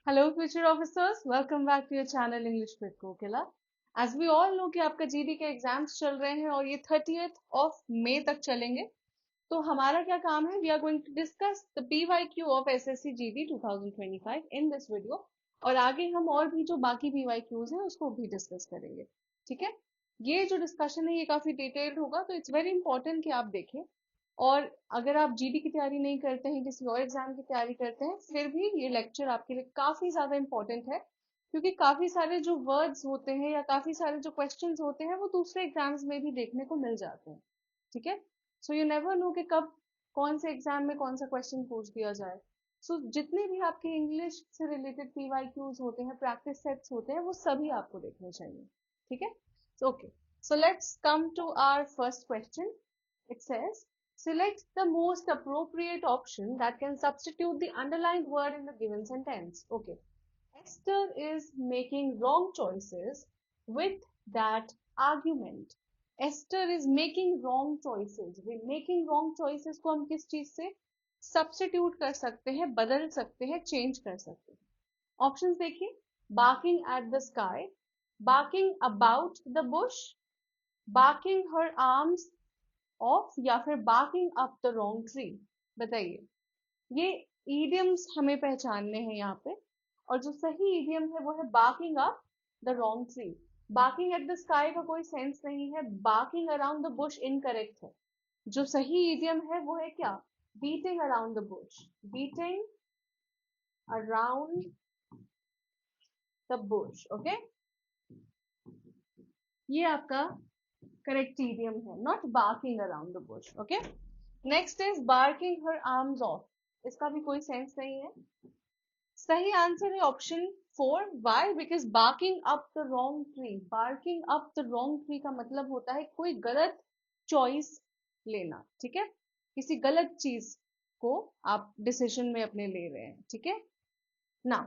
Hello future officers, welcome back to your channel English with Kokila. As we all know कि आपका GD के exams चल रहे हैं और ये 30th ऑफ मई तक चलेंगे, तो हमारा क्या काम है, we are going to discuss the PYQ of SSC GD 2025 in this video. और आगे हम और भी जो बाकी पीवाईक्यूज हैं उसको भी डिस्कस करेंगे। ठीक है, ये जो डिस्कशन है ये काफी डिटेल्ड होगा, तो इट्स वेरी इंपॉर्टेंट कि आप देखें। और अगर आप जीडी की तैयारी नहीं करते हैं, किसी और एग्जाम की तैयारी करते हैं, फिर भी ये लेक्चर आपके लिए काफी ज्यादा इंपॉर्टेंट है, क्योंकि काफी सारे जो वर्ड्स होते हैं या काफी सारे जो क्वेश्चंस होते हैं वो दूसरे एग्जाम्स में भी देखने को मिल जाते हैं। ठीक है, सो यू नेवर नो कि कब कौन से एग्जाम में कौन सा क्वेश्चन पूछ दिया जाए। सो जितने भी आपके इंग्लिश से रिलेटेड पीवाईक्यूज होते हैं, प्रैक्टिस सेट्स होते हैं, वो सभी आपको देखने चाहिए। ठीक है, so okay, so let's come to our first question. It says select the most appropriate option that can substitute the underlined word in the given sentence. Okay, Esther is making wrong choices with that argument. Esther is making wrong choices. Making wrong choices को हम किस चीज से substitute कर सकते हैं, बदल सकते हैं, change कर सकते हैं। Options देखिए, barking at the sky, barking about the bush, barking her arms of, या फिर barking up the wrong tree. बताइए, ये ईडियम्स हमें पहचानने हैं यहाँ पे, और जो सही ईडियम है वो है barking up the wrong tree. Barking at the sky का कोई सेंस नहीं है, barking around the Bush incorrect है। जो सही ईडियम है वो है क्या, beating around the Bush, beating around the Bush. Okay, ये आपका करेक्ट idiom है, not barking around the bush. Okay, next is barking her arms off. इसका भी कोई सेंस नहीं है। सही आंसर है option 4। Why? Because barking up the wrong tree, barking up the wrong tree का मतलब होता है कोई गलत चॉइस लेना। ठीक है, किसी गलत चीज को आप डिसीजन में अपने ले रहे हैं। ठीक है, now,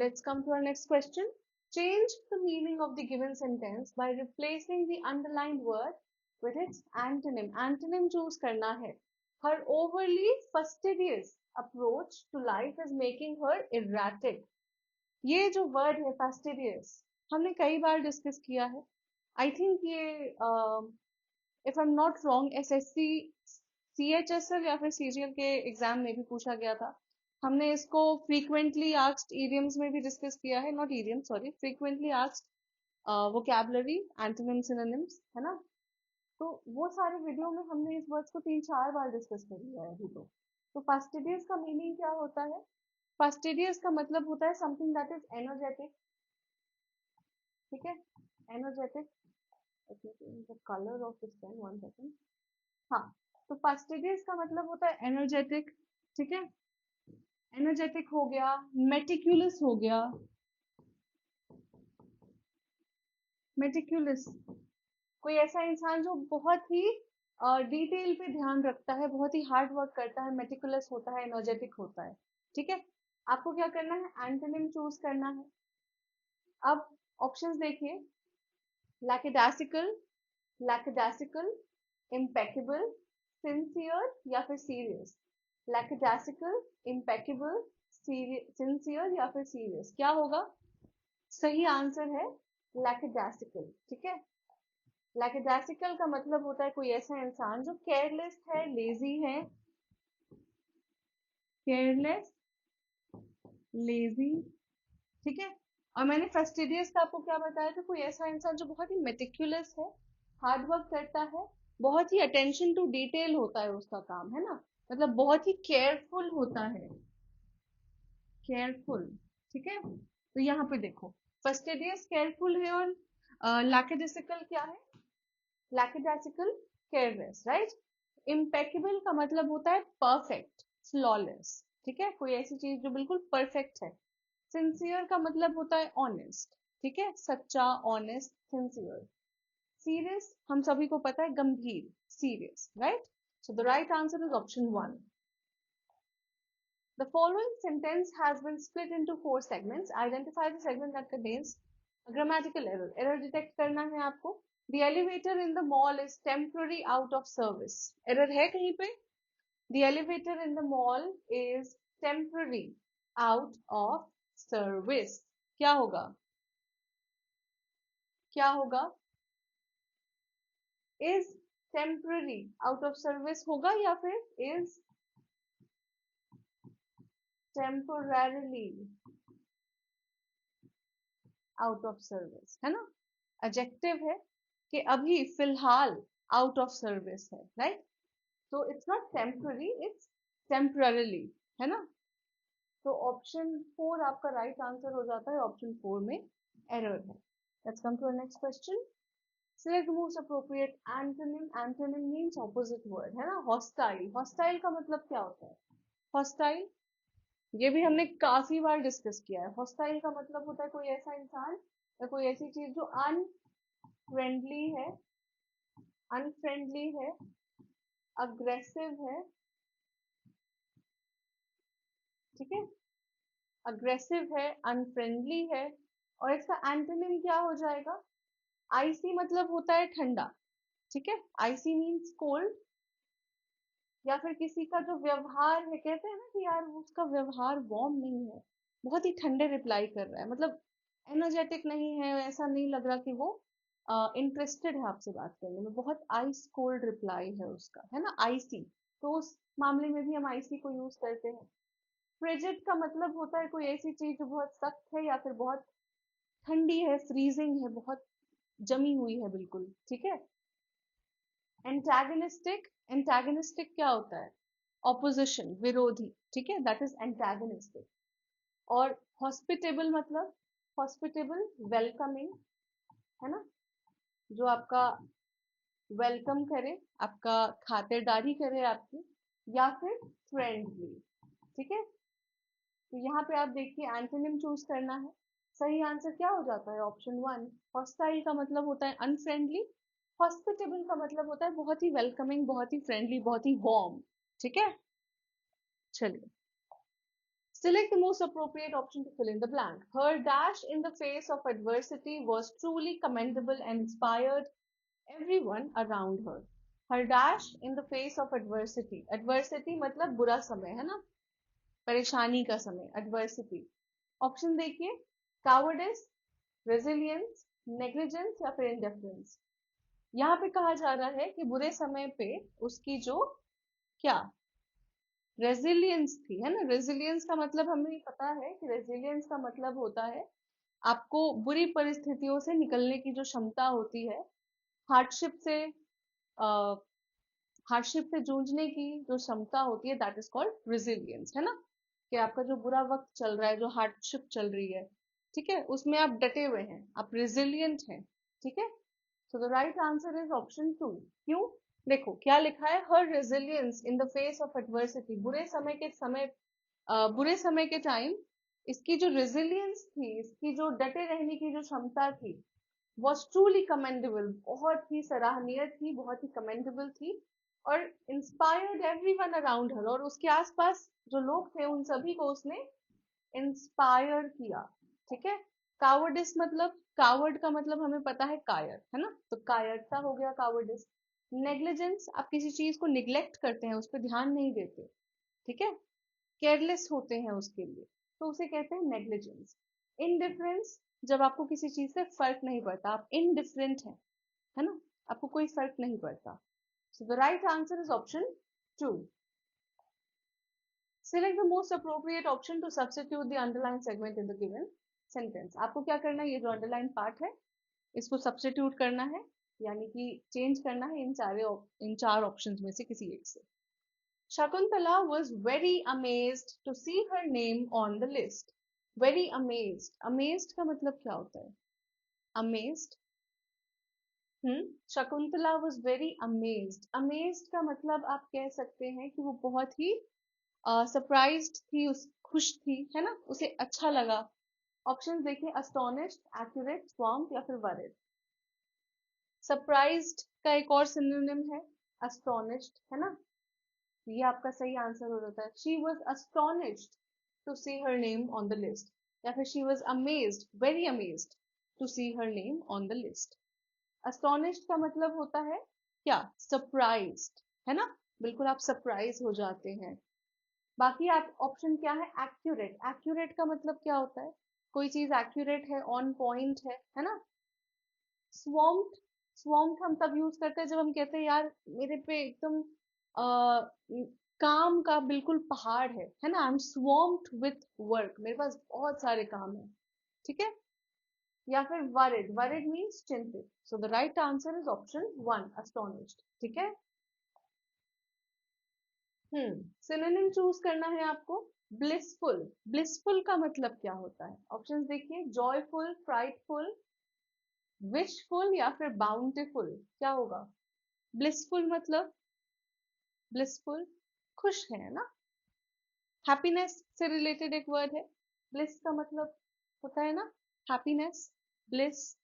let's come to our next question. Change the meaning of the given sentence by replacing the underlined word with its antonym. Antonym choose करना है। Her overly fastidious approach to life is making her erratic. ये जो word है fastidious, हमने कई बार discuss किया है। I think ये if I'm not wrong SSC CHSL या फिर CGL के एग्जाम में भी पूछा गया था। हमने इसको frequently asked idioms में भी डिस्कस किया है, not idiom sorry, frequently asked vocabulary, antonyms, synonyms, है ना। तो वो सारे वीडियो में हमने इस वर्ड्स को 3-4 बार डिस्कस कर लिया है अभी तो फास्टिडियस का मीनिंग क्या होता है? फास्टिडियस का मतलब होता है समथिंग दैट इज एनर्जेटिक। ठीक है, energetic. The colour of this pen, one second. हाँ, तो फास्टिडियस का मतलब होता है एनर्जेटिक। ठीक है, एनर्जेटिक हो गया, मेटिकुलस हो गया। मेटिकुलस, कोई ऐसा इंसान जो बहुत ही डिटेल पे ध्यान रखता है, बहुत ही हार्ड वर्क करता है, मेटिकुलस होता है, एनर्जेटिक होता है। ठीक है, आपको क्या करना है, एंटोनिम चूज करना है। अब ऑप्शंस देखिए, लैकिडासिकल, लैकिडासिकल, इम्पेकेबल, सिंसियर या फिर सीरियस। लैकिडासिकल, इम्पेकेबल, सिंसियर या फिर सीरियस, क्या होगा? सही आंसर है लैकिडासिकल। ठीक है, लैकिडासिकल का मतलब होता है कोई ऐसा इंसान जो केयरलेस है, लेजी है। Careless, lazy. ठीक है, और मैंने फेस्टिडियस का आपको क्या बताया था, कोई ऐसा इंसान जो बहुत ही मेटिकुलस है, हार्ड वर्क करता है, बहुत ही अटेंशन टू डिटेल होता है उसका काम, है ना, मतलब बहुत ही केयरफुल होता है, केयरफुल। ठीक है, तो यहाँ पे देखो, फेस्टिडियस केयरफुल है, और लैकिडासिकल क्या है? लैकिडासिकल केयरलेस, राइट। इम्पेकेबल का मतलब होता है परफेक्ट, फ्लॉलेस। ठीक है, कोई ऐसी चीज जो बिल्कुल परफेक्ट है। सिंसियर का मतलब होता है ऑनेस्ट। ठीक है, सच्चा, ऑनेस्ट, सिंसियर। सीरियस हम सभी को पता है, गंभीर, serious, right. So the right answer is option 1। The following sentence has been split into 4 segments. Identify the segment that contains a grammatical error. Error detect करना है आपको। The elevator in the mall is temporary out of service. Error है कहीं पे? The elevator in the mall is temporary out of service. क्या होगा? क्या होगा? Is temporary out of service होगा या फिर is temporarily out of service, है ना? एडजेक्टिव है कि अभी फिलहाल आउट ऑफ सर्विस है, राइट? तो it's not temporary, it's temporarily, है ना? तो ऑप्शन 4 आपका राइट आंसर हो जाता है, ऑप्शन 4 में एरर है। Let's come to next question. Select the most appropriate antonym. Antonym means opposite word, है ना? हॉस्टाइल। हॉस्टाइल का मतलब क्या होता है? हॉस्टाइल, ये भी हमने काफी बार डिस्कस किया है। हॉस्टाइल का मतलब होता है कोई ऐसा इंसान या कोई ऐसी चीज जो अनफ्रेंडली है, अनफ्रेंडली है, अग्रेसिव है, ठीक है? अग्रेसिव है, अनफ्रेंडली है। और इसका एंटोनिम क्या हो जाएगा? आईसी मतलब होता है ठंडा, ठीक है? IC means cold. या फिर किसी का जो व्यवहार है, कहते हैं ना कि यार उसका व्यवहार वार्म नहीं है, बहुत ही ठंडे रिप्लाई कर रहा है, मतलब एनर्जेटिक नहीं है, ऐसा नहीं लग रहा कि वो इंटरेस्टेड है आपसे बात करने में, बहुत आइस कोल्ड रिप्लाई है उसका, है ना? आईसी। तो उस मामले में भी हम आईसी को यूज करते हैं। फ्रिजिड का मतलब होता है कोई ऐसी चीज जो बहुत सख्त है या फिर बहुत ठंडी है, फ्रीजिंग है, बहुत जमी हुई है बिल्कुल, ठीक है? एंटागनिस्टिक। एंटागनिस्टिक क्या होता है? ऑपोजिशन, विरोधी, ठीक है? That is antagonistic. और हॉस्पिटेबल मतलब हॉस्पिटेबल, वेलकमिंग, है ना? जो आपका वेलकम करे, आपका खातिरदारी करे आपकी, या फिर फ्रेंडली, ठीक है? तो यहाँ पे आप देखिए एंटोनिम चूज करना है। सही आंसर क्या हो जाता है? ऑप्शन 1। हॉस्टाइल का मतलब होता है अनफ्रेंडली, हॉस्पिटेबल का मतलब होता है बहुत ही वेलकमिंग, बहुत ही फ्रेंडली, बहुत ही वार्म, ठीक है? चलिए, select the most appropriate option to fill in the blank. Her dash in the face of adversity was truly commendable and inspired everyone around her. Her dash in the face of adversity. Adversity मतलब बुरा समय, है ना? परेशानी का समय, adversity. Option देखिए, cowardice, resilience, negligence या फिर indifference. यहाँ पे कहा जा रहा है कि बुरे समय पे उसकी जो क्या रेजिलियंस थी, है ना? रेजिलियंस का मतलब हमें पता है कि रेजिलियंस का मतलब होता है आपको बुरी परिस्थितियों से निकलने की जो क्षमता होती है, हार्डशिप से हार्डशिप से जूझने की जो क्षमता होती है, दैट इज कॉल्ड रेजिलियंस, है ना? कि आपका जो बुरा वक्त चल रहा है, जो हार्डशिप चल रही है, ठीक है, उसमें आप डटे हुए हैं, आप रेजिलियंट हैं, ठीक है? So the right answer is option 2। क्यों? देखो क्या लिखा है, her resilience in the face of adversity. बुरे समय के टाइम इसकी जो रेजिलियंस थी, इसकी जो डटे रहने की जो क्षमता थी, वॉज ट्रूली कमेंडेबल, बहुत ही सराहनीय थी, बहुत ही कमेंडेबल थी। और इंस्पायर्ड एवरीवन अराउंड हर, और उसके आसपास जो लोग थे उन सभी को उसने इंस्पायर किया, ठीक है? कावर्डिस मतलब, कावर्ड का मतलब हमें पता है कायर, है ना? तो कायरता हो गया कावर्डिस। नेग्लिजेंस, आप किसी चीज को निग्लेक्ट करते हैं, उस पर ध्यान नहीं देते, ठीक है? केयरलेस होते हैं उसके लिए, तो उसे कहते हैं नेग्लिजेंस। इनडिफरेंस, जब आपको किसी चीज से फर्क नहीं पड़ता, आप इनडिफरेंट हैं, है ना? आपको कोई फर्क नहीं पड़ता। सो the right answer is option 2। Select the most appropriate option to substitute the underlined segment in the given sentence. आपको क्या करना है? ये जो अंडरलाइन पार्ट है इसको सब्स्टिट्यूट करना है, यानी कि चेंज करना है इन चार ऑप्शंस में से किसी एक से। Shakuntala was very amazed to see her name on the list. Very amazed. Amazed का मतलब क्या होता है? Amazed. Shakuntala was very amazed. Amazed का मतलब आप कह सकते हैं कि वो बहुत ही सरप्राइज्ड थी, उस खुश थी, है ना? उसे अच्छा लगा। ऑप्शन देखिए, अस्टोनिश्ड, एक्यूरेट, स्वॉम्प या फिर वरिड। सरप्राइज्ड का एक और सिनोनिम है अस्टोनिश्ड, है ना? ये आपका सही आंसर हो जाता है। She was astonished to see her name on the list, या फिर she was amazed, very amazed to see her name on the list. Astonished का मतलब होता है क्या? सरप्राइज्ड, है ना? बिल्कुल आप सरप्राइज हो जाते हैं। बाकी आप ऑप्शन क्या है, एक्यूरेट। एक्यूरेट का मतलब क्या होता है, कोई चीज एक्यूरेट है, ऑन पॉइंट है ना। स्वॉम्प्ड, स्वॉम्प्ड हम तब यूज करते हैं जब हम कहते हैं यार मेरे पे एकदम काम का बिल्कुल पहाड़ है ना, आई एम स्वॉम्प्ड विथ वर्क, मेरे पास बहुत सारे काम है, ठीक है। या फिर वरिड, वरिड मीन्स चिंतित। So the right answer is option one, astonished, ठीक है। सिनोनिम चूज करना है आपको। ब्लिसफुल, ब्लिसफुल का मतलब क्या होता है, ऑप्शंस देखिए, जॉयफुल, फ्राइटफुल, विशफुल या फिर बाउंटीफुल, क्या होगा। ब्लिसफुल मतलब, ब्लिसफुल खुश है ना। हैप्पीनेस से रिलेटेड एक वर्ड है। ब्लिस का मतलब होता है ना हैप्पीनेस, ब्लिस।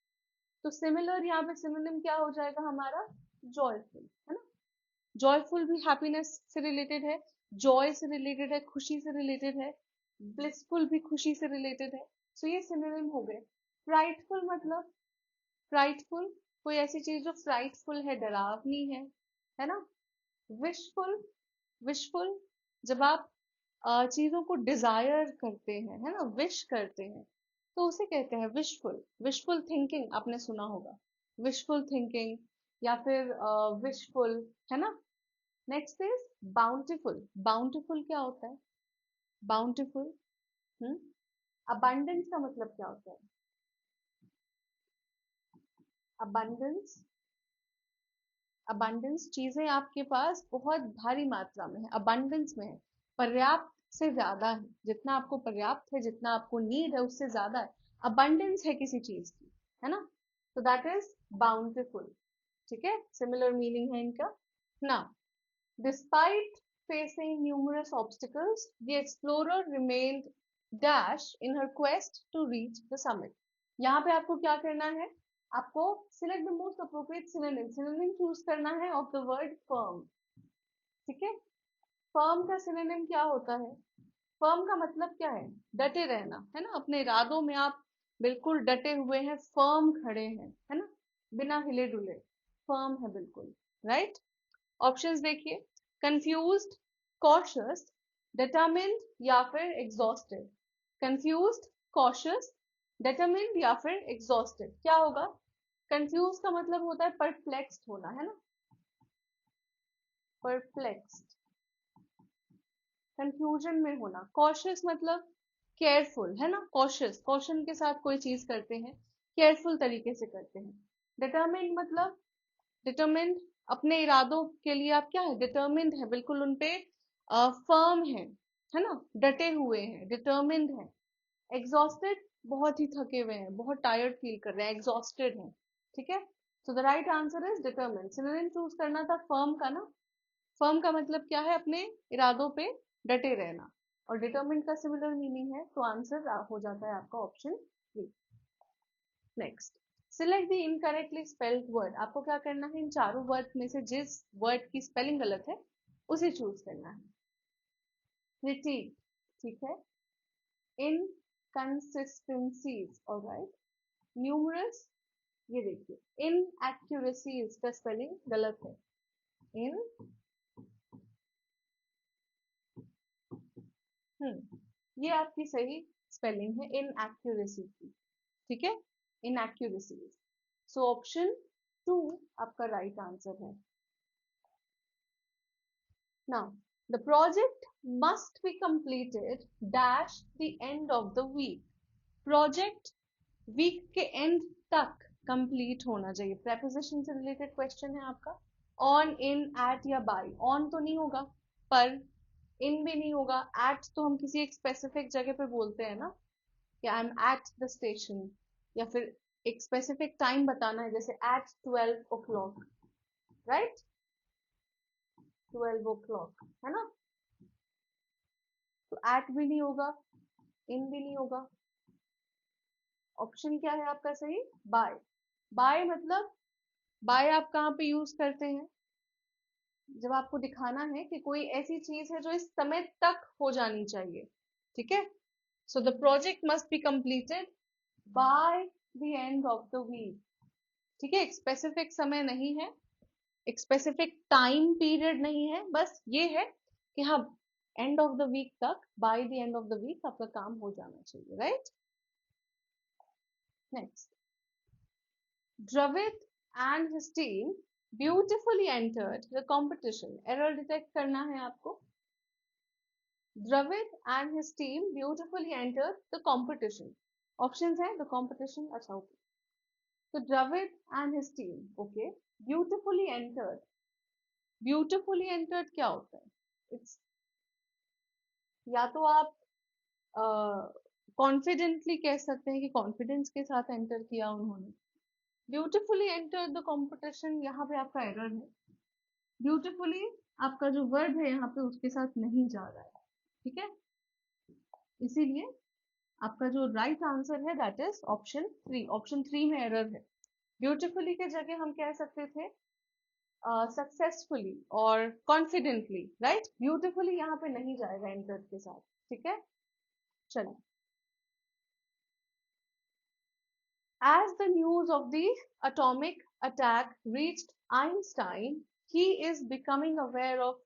तो सिमिलर यहाँ पे सिनोनिम क्या हो जाएगा हमारा, जॉयफुल, है ना। जॉयफुल भी हैप्पीनेस से रिलेटेड है, जॉय से रिलेटेड है, खुशी से रिलेटेड है। ब्लिसफुल भी खुशी से रिलेटेड है। सो ये सिनोनिम हो गए। फ्राइटफुल मतलब, फ्राइटफुल कोई ऐसी चीज जो फ्राइटफुल है, डरावनी है ना। विशफुल, विशफुल जब आप चीजों को डिजायर करते हैं, है ना, विश करते हैं, तो उसे कहते हैं विशफुल। विशफुल थिंकिंग आपने सुना होगा, विशफुल थिंकिंग या फिर विशफुल, है ना। Next is bountiful. बाउंटीफुल क्या होता है, बाउंटीफुल, हम्म, अबंडेंस का मतलब क्या होता है, अबंडेंस, अबंडेंस चीजें आपके पास बहुत भारी मात्रा में है, अबंडेंस में है, पर्याप्त से ज्यादा है, जितना आपको पर्याप्त है, जितना आपको नीड है उससे ज्यादा है, अबंडेंस है किसी चीज की, है ना। तो दैट इज बाउंटीफुल, ठीक है, सिमिलर मीनिंग है इनका ना। Despite facing numerous obstacles the explorer remained dash in her quest to reach the summit. यहाँ पे आपको क्या करना है, आपको select the most appropriate synonym, synonym choose करना है ऑफ द वर्ड फर्म, ठीक है। फर्म का सिनोनिम क्या होता है, फर्म का मतलब क्या है, डटे रहना, है ना, अपने इरादों में आप बिल्कुल डटे हुए हैं, फर्म खड़े हैं, है ना, बिना हिले डुले, फर्म है बिल्कुल, राइट। ऑप्शंस देखिए, कंफ्यूज्ड, कॉशियस, डिटरमिन्ड या फिर एग्जॉस्टेड। कंफ्यूज्ड, कॉशियस, डिटरमिन्ड या फिर एग्जॉस्टेड, क्या होगा। कंफ्यूज का मतलब होता है परप्लेक्स्ड होना, है ना, परप्लेक्स्ड, कंफ्यूजन में होना। कॉशियस मतलब केयरफुल, है ना, कॉशियस, कॉशन के साथ कोई चीज करते हैं, केयरफुल तरीके से करते हैं। डिटरमिन्ड मतलब, डिटरमिन्ड अपने इरादों के लिए आप क्या है, डिटरमिन्ड है, बिल्कुल उनपे फर्म है ना, डटे हुए हैं, डिटरमिन्ड है। एग्जॉस्टेड बहुत ही थके हुए हैं, बहुत टायर्ड फील कर रहे हैं, एग्जॉस्टेड हैं, ठीक है। So the right answer is determined. Synonym choose करना था फर्म का ना, फर्म का मतलब क्या है, अपने इरादों पे डटे रहना, और डिटरमिन्ड का सिमिलर मीनिंग है, तो आंसर हो जाता है आपका option three. Next, select the incorrectly spelled word. आपको क्या करना है, इन चारों वर्ड में से जिस वर्ड की स्पेलिंग गलत है उसे चूज करना है। क्रिटिक, ठीक है। Inconsistencies, alright. न्यूमरस, ये देखिए इनएक्यूरेसीज का स्पेलिंग गलत है, इन, ये आपकी सही स्पेलिंग है इनएक्यूरेसी की, ठीक है, इनएक्यूरेसीज। सो ऑप्शन टू आपका राइट आंसर है। Now, the project must be completed dash the end of the week. Project week के एंड तक कंप्लीट होना चाहिए। प्रेपोजिशन से रिलेटेड क्वेश्चन है आपका। ऑन, इन, एट या बाय। ऑन तो नहीं होगा, पर इन भी नहीं होगा, एट तो हम किसी एक स्पेसिफिक जगह पे बोलते हैं ना, कि I am at the station, या फिर एक स्पेसिफिक टाइम बताना है, जैसे एट 12 o'clock, राइट, 12 o'clock, है ना। तो एट भी नहीं होगा, इन भी नहीं होगा, ऑप्शन क्या है आपका सही, बाय। बाय मतलब, बाय आप कहाँ पे यूज करते हैं, जब आपको दिखाना है कि कोई ऐसी चीज है जो इस समय तक हो जानी चाहिए, ठीक है। So the project must be completed by the end of the week, ठीक है। एक स्पेसिफिक समय नहीं है, एक स्पेसिफिक टाइम पीरियड नहीं है, बस ये है कि हाँ एंड ऑफ द वीक तक, by the end of the week आपका काम हो जाना चाहिए, right. Next, Dravid and his team beautifully entered the competition. Error detect करना है आपको. Dravid and his team beautifully entered the competition. Options है the competition. अच्छा okay. So Dravid and his team, okay, beautifully entered. Beautifully entered क्या होता है? It's या तो आप कॉन्फिडेंटली कह सकते हैं कि कॉन्फिडेंस के साथ एंटर किया उन्होंने. ब्यूटिफुली एंटर द कंपटीशन, यहाँ पे आपका एरर है. ब्यूटिफुली आपका जो वर्ब है यहाँ पे उसके साथ नहीं जा रहा है, ठीक है. इसीलिए आपका जो राइट आंसर है दैट इज ऑप्शन 3. ऑप्शन 3 में एरर है. ब्यूटिफुली के जगह हम कह सकते थे सक्सेसफुली और कॉन्फिडेंटली, राइट. ब्यूटिफुली यहाँ पे नहीं जाएगा एंटर के साथ, ठीक है. चलिए, as the news of the atomic attack reached Einstein, he is becoming aware of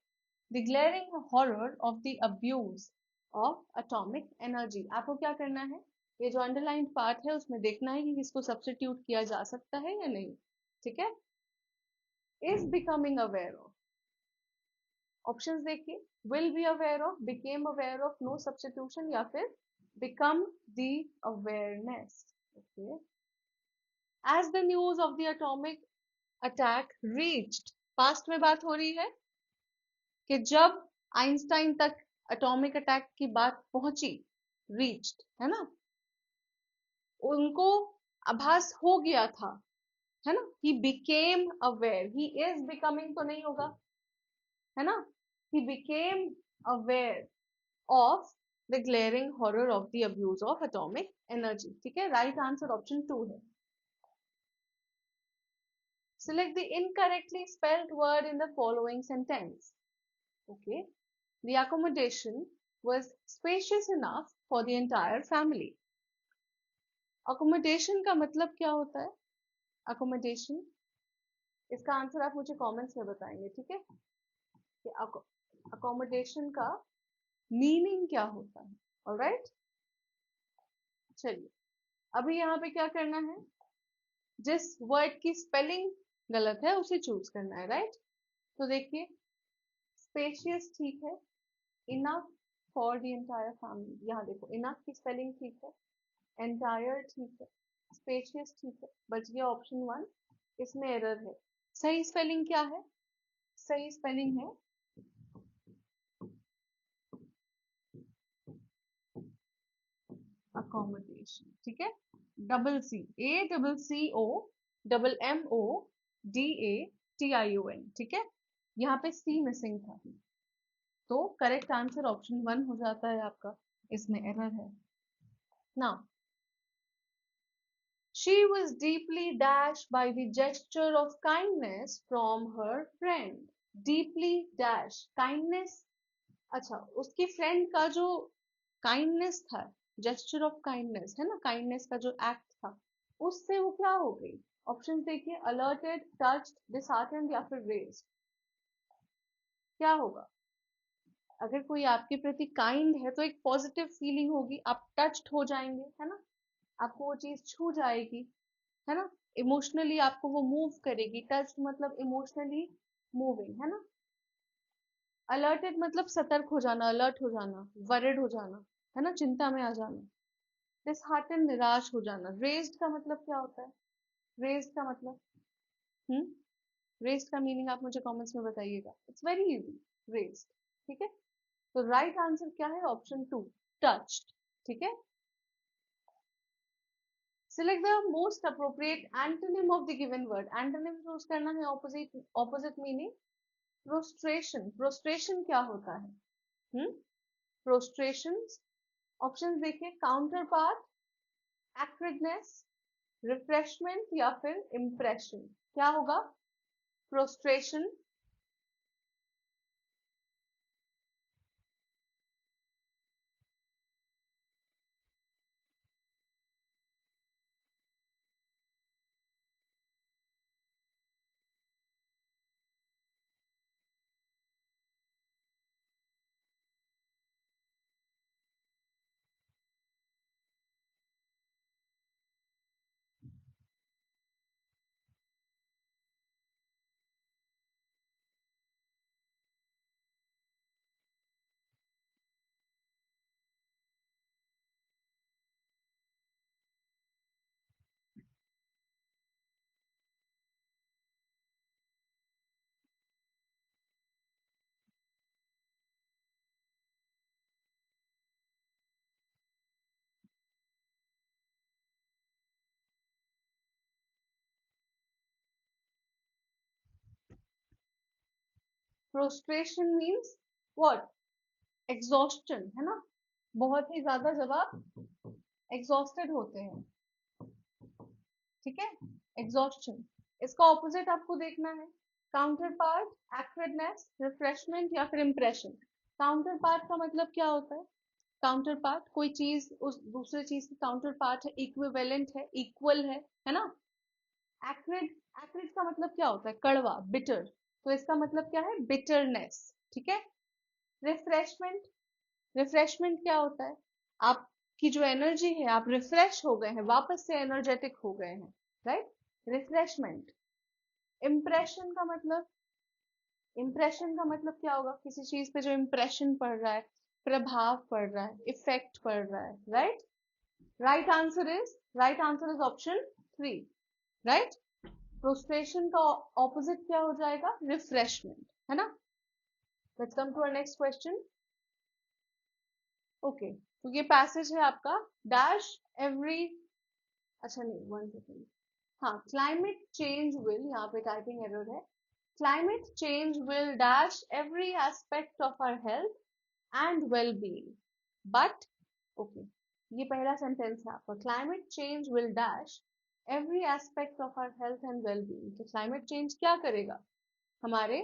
the glaring horror of the abuse of atomic energy. आपको क्या करना है, ये जो अंडरलाइन पार्ट है उसमें देखना है कि इसको सब्स्टिट्यूट किया जा सकता है या नहीं, ठीक है. is becoming aware of, options देखिए, will be aware of, became aware of, no substitution, या फिर become the awareness. Okay. As the news of the atomic attack reached, past में बात हो रही है कि जब आइंस्टाइन तक एटॉमिक अटैक की बात पहुंची, रीच्ड है ना, उनको आभास हो गया था, है ना. He became aware, he is becoming तो नहीं होगा, है ना. He became aware of the glaring horror of the abuse of atomic energy, ठीक है. राइट आंसर ऑप्शन 2 है. Select the incorrectly spelled word in the following sentence. Okay. The accommodation was spacious enough for the entire family. Accommodation का मतलब क्या होता है? Accommodation, इसका answer आप मुझे कमेंट्स में बताएंगे, ठीक है. कि accommodation का मीनिंग क्या होता है. ऑलराइट, चलिए अभी यहाँ पे क्या करना है, जिस वर्ड की स्पेलिंग गलत है उसे चूज करना है, राइट. तो देखिए, स्पेशियस ठीक है, enough for the entire family, यहाँ देखो इनफ की स्पेलिंग ठीक है, एंटायर ठीक है, स्पेशियस ठीक है, बच गया ऑप्शन 1, इसमें एरर है. सही स्पेलिंग क्या है? सही स्पेलिंग है अकोमोडेशन, ठीक है. डबल सी, ACCOMMODATION, ठीक है. यहाँ पे सी मिसिंग था, तो करेक्ट आंसर ऑप्शन 1 हो जाता है आपका, इसमें एरर है. Now, she was deeply dashed by the gesture of kindness from her friend. deeply dash, kindness, अच्छा उसकी फ्रेंड का जो काइंडनेस था, जेस्चर ऑफ काइंडनेस है ना, काइंडनेस का जो एक्ट था, उससे वो क्या हो गई. ऑप्शन देखिए, अलर्टेड, टच्ड, डिसहार्टेंड, या फिर रेज्ड. क्या होगा? अगर कोई आपके प्रति काइंड है तो एक पॉजिटिव फीलिंग होगी, आप टच्ड हो जाएंगे, है ना, आपको वो चीज छू जाएगी, है ना. इमोशनली आपको वो मूव करेगी. टच्ड मतलब इमोशनली मूविंग, है ना. अलर्टेड मतलब सतर्क हो जाना, अलर्ट हो जाना, वरिड हो जाना, है ना, चिंता में आ जाना. डिसहार्टेंड, निराश हो जाना. रेज्ड का मतलब क्या होता है? रेज्ड का मतलब, रेज्ड का मीनिंग आप मुझे कमेंट्स में बताइएगा. इट्स वेरी इजी, रेज्ड, ठीक है. तो राइट आंसर क्या है? ऑप्शन 2, टच्ड, ठीक है. Select the most appropriate antonym of the given word. Antonym choose करना है, ऑपोजिट मीनिंग. प्रोस्ट्रेशन, प्रोस्ट्रेशन क्या होता है? प्रोस्ट्रेशन, ऑप्शंस देखिए, काउंटर पार्ट, एक्रिडनेस, रिफ्रेशमेंट, या फिर इम्प्रेशन. क्या होगा? Prostration. Prostration means what? Exhaustion, है ना? बहुत ही ज्यादा जब आप एग्जॉस्टेड होते हैं, ठीक है, एग्जॉस्शन। इसका ऑपोजिट आपको देखना है, काउंटर पार्ट, एक्टिवनेस, रिफ्रेशमेंट या फिर इंप्रेशन। काउंटर पार्ट का मतलब क्या होता है? काउंटर पार्ट कोई चीज उस दूसरे चीज की काउंटर पार्ट है, इक्विवेलेंट है, इक्वल है ना? एक्रिड, एक्रिड का मतलब क्या होता है? कड़वा, बिटर। तो इसका मतलब क्या है? बिटरनेस, ठीक है। रिफ्रेशमेंट, रिफ्रेशमेंट क्या होता है? आपकी जो एनर्जी है, आप रिफ्रेश हो गए हैं, वापस से एनर्जेटिक हो गए हैं, राइट? रिफ्रेशमेंट। इम्प्रेशन का मतलब, इम्प्रेशन का मतलब क्या होगा? किसी चीज पे जो इम्प्रेशन पड़ रहा है, प्रभाव पड़ रहा है, इफेक्ट पड़ रहा है, right? Right answer is option 3, right? Prostration का ऑपोजिट क्या हो जाएगा? रिफ्रेशमेंट, है ना? Let's come to our next question. Okay, तो ये पैसेज है आपका, डैश एवरी, अच्छा नहीं, वन सेकेंड, हाँ, क्लाइमेट चेंज विल, यहाँ पे टाइपिंग एरर है, climate change will dash every aspect of our health and well being, but, okay, ये पहला सेंटेंस है आपका, climate change will dash every aspect of our health and well being. तो climate change क्या करेगा? हमारे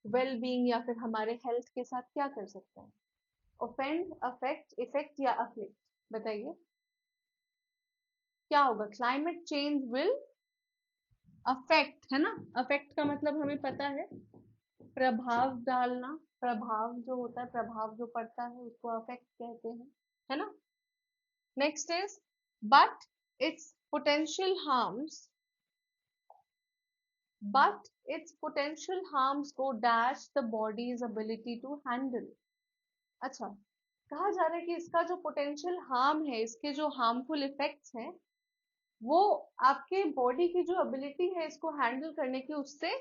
well being या फिर हमारे हेल्थ के साथ क्या कर सकता है? ऑफेंड, अफेक्ट, इफेक्ट या अफ्लिक्ट? बताइए क्या होगा? क्लाइमेट चेंज विल अफेक्ट, है ना? अफेक्ट का मतलब हमें पता है, प्रभाव डालना, प्रभाव जो होता है, प्रभाव जो पड़ता है उसको अफेक्ट कहते हैं, है ना? Next is, but it's potential harms, but its potential harms go dash the body's ability to handle। अच्छा, कहा जा रहा है कि इसका जो पोटेंशियल हार्म है, इसके जो हार्मफुल इफेक्ट्स हैं, वो आपके बॉडी की जो एबिलिटी है इसको हैंडल करने की, उससे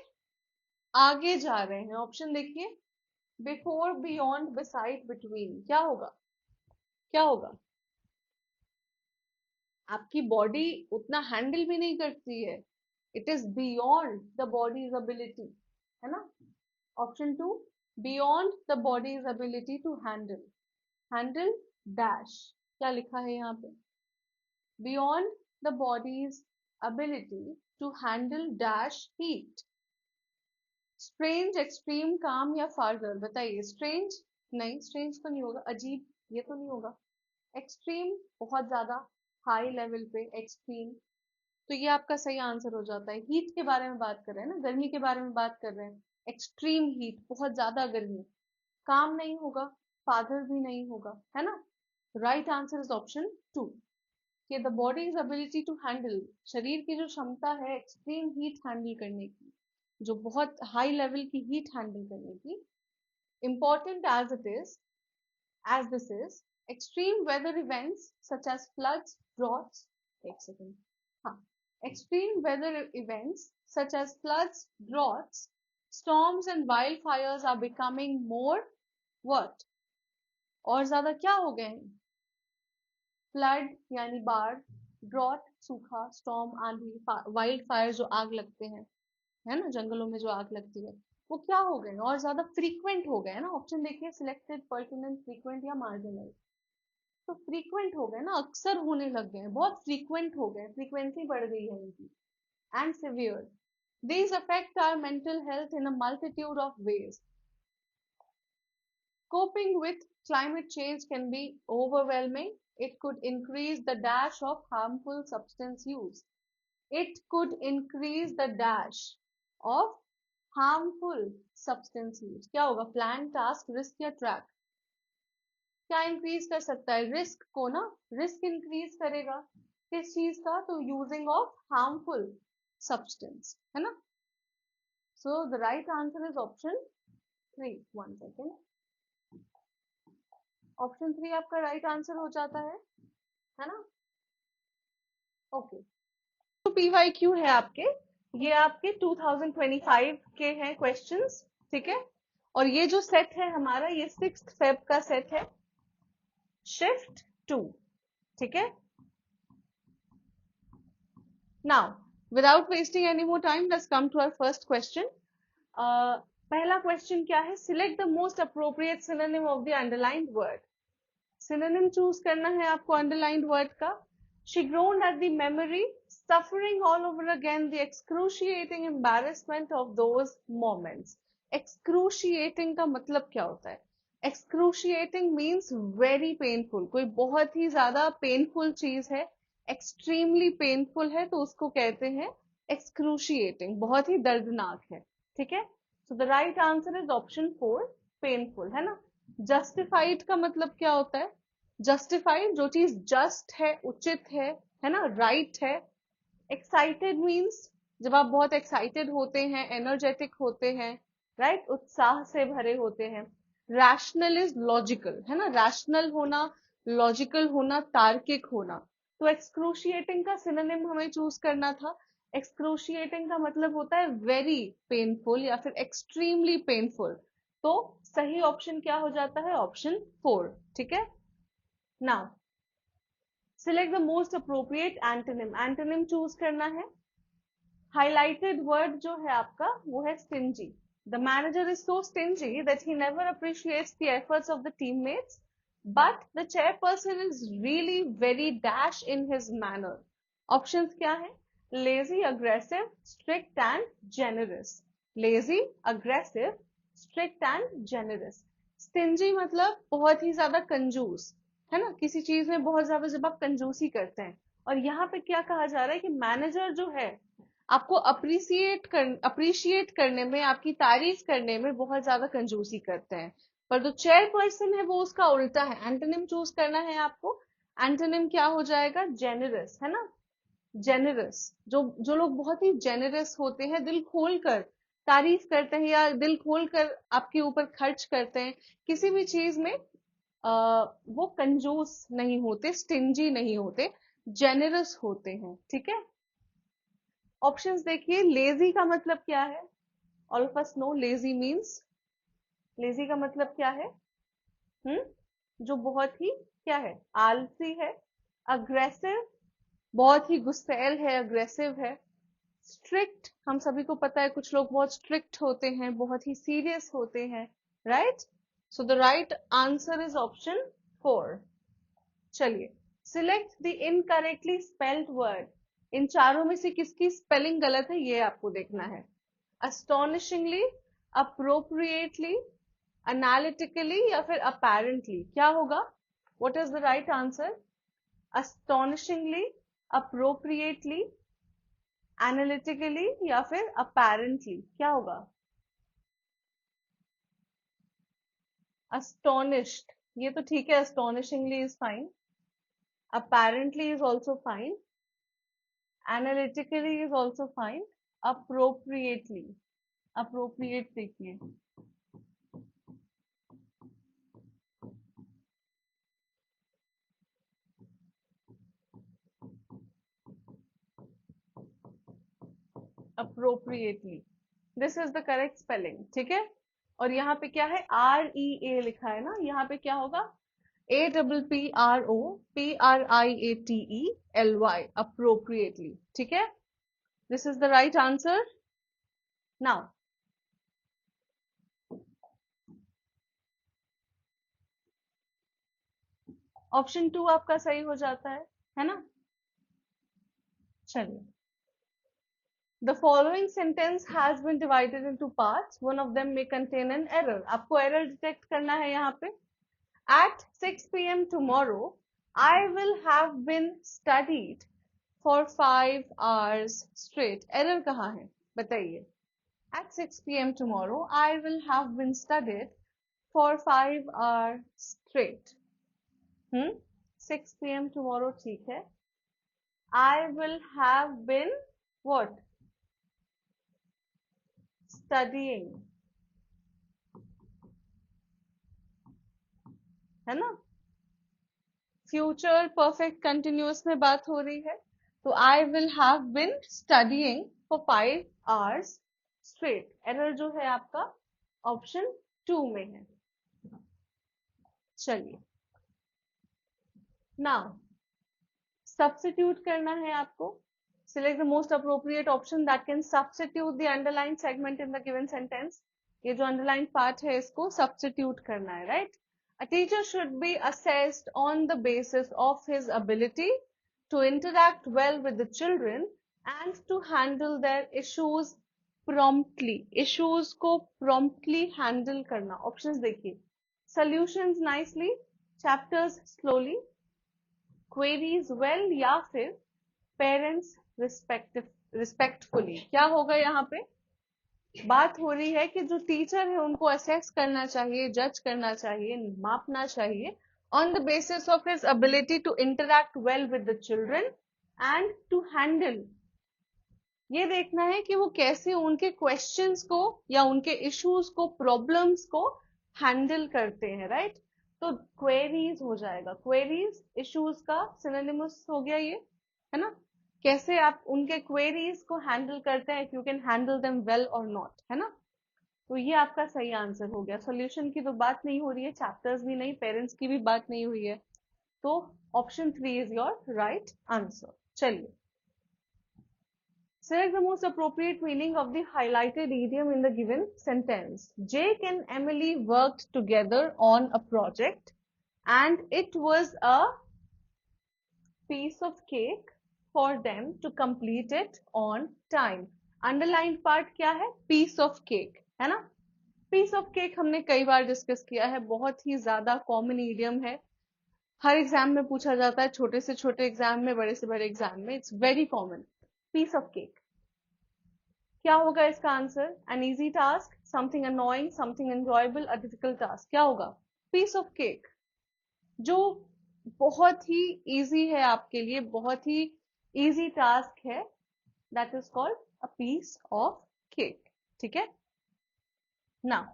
आगे जा रहे हैं। ऑप्शन देखिए, बिफोर, बियॉन्ड, बिसाइड, बिटवीन। क्या होगा? क्या होगा? आपकी बॉडी उतना हैंडल भी नहीं करती है, it is beyond the body's ability, है ना? Option 2, beyond the body's ability to handle, handle dash, क्या लिखा है यहाँ पे? Beyond the body's ability to handle dash heat. Strange, extreme, calm या फार्दर? बताइए। स्ट्रेंज नहीं, स्ट्रेंज तो नहीं होगा, अजीब, ये तो नहीं होगा। एक्सट्रीम, बहुत ज्यादा हाई लेवल पे एक्सट्रीम, तो ये आपका सही आंसर हो जाता है। हीट के बारे में बात कर रहे हैं ना, गर्मी के बारे में बात कर रहे हैं, एक्सट्रीम हीट, बहुत ज्यादा गर्मी। काम नहीं होगा, फादर भी नहीं होगा, है ना? राइट आंसर इज ऑप्शन 2, कि the body's ability to handle, शरीर की जो क्षमता है एक्सट्रीम हीट हैंडल करने की, जो बहुत हाई लेवल की हीट हैंडल करने की, important as it is, as this is, extreme weather events such as floods, droughts, एक second, हाँ, extreme weather events such as floods, droughts, storms and wildfires are becoming more what? और ज्यादा क्या हो गए हैं? फ्लड यानी बाढ़, ड्रॉट सूखा, स्टॉर्म आंधी, वाइल्ड फायर जो आग लगते हैं, है ना, जंगलों में जो आग लगती है, वो क्या हो गए? और ज्यादा फ्रीक्वेंट हो गए ना? ऑप्शन देखिए, सिलेक्टेड, पर्टिनेंट, फ्रीक्वेंट या मार्जिनल। तो फ्रीक्वेंट हो गए ना, अक्सर होने लग गए हैं, बहुत फ्रीक्वेंट हो गए, फ्रीक्वेंसी बढ़ गई है इनकी। And severe, these affect our mental health in a multitude of ways। Coping with climate change can be overwhelming. It could increase the dash of harmful substance use. It could increase the dash of harmful substance use। क्या होगा? Plan, task, risk या track? क्या increase कर सकता है? Risk को ना, risk increase करेगा किस चीज का? तो यूजिंग ऑफ हार्मफुल सब्सटेंस, है ना? सो the right answer is option 3, one second, option 3 आपका राइट आंसर हो जाता है ना? ओके, तो पीवाईक्यू है आपके, ये आपके 2025 के हैं क्वेश्चंस, ठीक है? और ये जो सेट है हमारा, ये 6 फेब का सेट है, शिफ्ट 2, ठीक है? Now, without wasting any more time, let's come to our first question. पहला क्वेश्चन क्या है, select the most appropriate synonym of the underlined word. Synonym choose करना है आपको अंडरलाइंड वर्ड का। She ग्रोन्ड at the memory, suffering all over again the excruciating embarrassment of those moments. Excruciating का मतलब क्या होता है? एक्सक्रूशिएटिंग मीन्स वेरी पेनफुल, कोई बहुत ही ज्यादा पेनफुल चीज है, एक्सट्रीमली पेनफुल है, तो उसको कहते हैं एक्सक्रूशिएटिंग, बहुत ही दर्दनाक है। ठीक है, so the right answer is option 4, painful, है ना। जस्टिफाइड का मतलब क्या होता है? जस्टिफाइड, जो चीज जस्ट है, उचित है ना, राइट है। एक्साइटेड मीन्स जब आप बहुत एक्साइटेड होते हैं, एनर्जेटिक होते हैं, राइट, उत्साह से भरे होते हैं। रैशनल इज लॉजिकल, है ना, रैशनल होना, लॉजिकल होना, तार्किक होना। तो एक्सक्रूशिएटिंग का सिनोनिम हमें चूज करना था। एक्सक्रूशिएटिंग का मतलब होता है वेरी पेनफुल या फिर एक्सट्रीमली पेनफुल। तो सही ऑप्शन क्या हो जाता है? ऑप्शन 4। ठीक है, now select the most appropriate antonym. Antonym choose करना है। हाइलाइटेड वर्ड जो है आपका वो है stingy. The manager is so stingy that he never appreciates the efforts of the teammates, but the chairperson is really very dash in his manner. Options क्या है? Lazy, aggressive, strict and generous. Lazy, aggressive, strict and generous. Stingy मतलब बहुत ही ज्यादा कंजूस, है ना, किसी चीज में बहुत ज्यादा जब आप कंजूसी करते हैं। और यहाँ पे क्या कहा जा रहा है कि मैनेजर जो है आपको अप्रिशिएट करने में, आपकी तारीफ करने में बहुत ज्यादा कंजूसी करते हैं, पर जो चेयर पर्सन है वो उसका उल्टा है। एंटोनिम चूज करना है आपको। एंटोनिम क्या हो जाएगा? जेनरस, है ना। जेनरस, जो जो लोग बहुत ही जेनरस होते हैं, दिल खोल कर तारीफ करते हैं या दिल खोल कर आपके ऊपर खर्च करते हैं किसी भी चीज में, वो कंजूस नहीं होते, स्टिंजी नहीं होते, जेनरस होते हैं। ठीक है, ऑप्शंस देखिए। लेजी का मतलब क्या है? All of us know lazy means, lazy का मतलब क्या है? जो बहुत ही क्या है? आलसी है। अग्रेसिव, बहुत ही गुस्सैल है, अग्रेसिव है। स्ट्रिक्ट, हम सभी को पता है कुछ लोग बहुत स्ट्रिक्ट होते हैं, बहुत ही सीरियस होते हैं, right. So the right answer is option 4। चलिए, select the incorrectly spelled word. इन चारों में से किसकी स्पेलिंग गलत है ये आपको देखना है। astonishingly, appropriately, analytically या फिर apparently, क्या होगा? What is the right answer? astonishingly, appropriately, analytically या फिर apparently, क्या होगा? astonished, ये तो ठीक है, astonishingly is fine, apparently is also fine, analytically is also fine, appropriately, appropriate देखिए, appropriately, this is the correct spelling. ठीक है, और यहाँ पे क्या है? REA लिखा है ना, यहाँ पे क्या होगा? APPROPRIATELY, appropriately। ठीक है, this is the right answer. Now option 2 आपका सही हो जाता है ना। चलिए, the following sentence has been divided into parts, one of them may contain an error। आपको error डिटेक्ट करना है यहाँ पे। At 6 p.m. tomorrow, I will have been studied for 5 hours straight। Error कहाँ है बताइए? At 6 p.m. tomorrow, I will have been studied for 5 hours straight। 6 p.m. tomorrow ठीक है। I will have been what? Studying, है ना। Future perfect continuous में बात हो रही है, तो I will have been studying for 5 hours straight. Error जो है आपका ऑप्शन 2 में है। चलिए, नाउ सब्स्टिट्यूट करना है आपको। Select the most appropriate option that can substitute the underline segment in the given sentence. ये जो अंडरलाइन पार्ट है इसको सब्स्टिट्यूट करना है, right? A teacher should be assessed on the basis of his ability to interact well with the children and to handle their issues promptly. Issues को promptly handle करना। Options देखिए, solutions nicely, chapters slowly, queries well, या फिर parents respectfully. क्या होगा यहाँ पे? बात हो रही है कि जो टीचर है उनको असेस करना चाहिए, जज करना चाहिए, मापना चाहिए on the basis of his ability to interact well with the children and to handle. ये देखना है कि वो कैसे उनके क्वेश्चंस को या उनके इश्यूज को, प्रॉब्लम्स को हैंडल करते हैं, राइट? तो क्वेरीज हो जाएगा, क्वेरीज इश्यूज का सिनोनिमस हो गया ये, है ना? कैसे आप उनके क्वेरीज को हैंडल करते हैं, if you can handle them well और नॉट, है ना? तो ये आपका सही आंसर हो गया। सॉल्यूशन की तो बात नहीं हो रही है, चैप्टर्स भी नहीं, पेरेंट्स की भी बात नहीं हुई है, तो option 3 is your right answer. चलिए, select the most appropriate meaning of the highlighted idiom in the given sentence. Jake and Emily worked together on a project and it was a piece of cake for them to complete it on time. Underlined part क्या है? Piece of cake, है ना? Piece of cake हमने कई बार discuss किया है, बहुत ही ज्यादा कॉमन इडियम है, हर एग्जाम में पूछा जाता है, छोटे से छोटे एग्जाम में, बड़े से बड़े एग्जाम में, it's very common. Piece of cake क्या होगा इसका answer? An easy task, something annoying, something enjoyable, a difficult task. क्या होगा? पीस ऑफ केक, जो बहुत ही इजी है आपके लिए, बहुत ही इजी टास्क है, that is called a piece of cake. ठीक है, now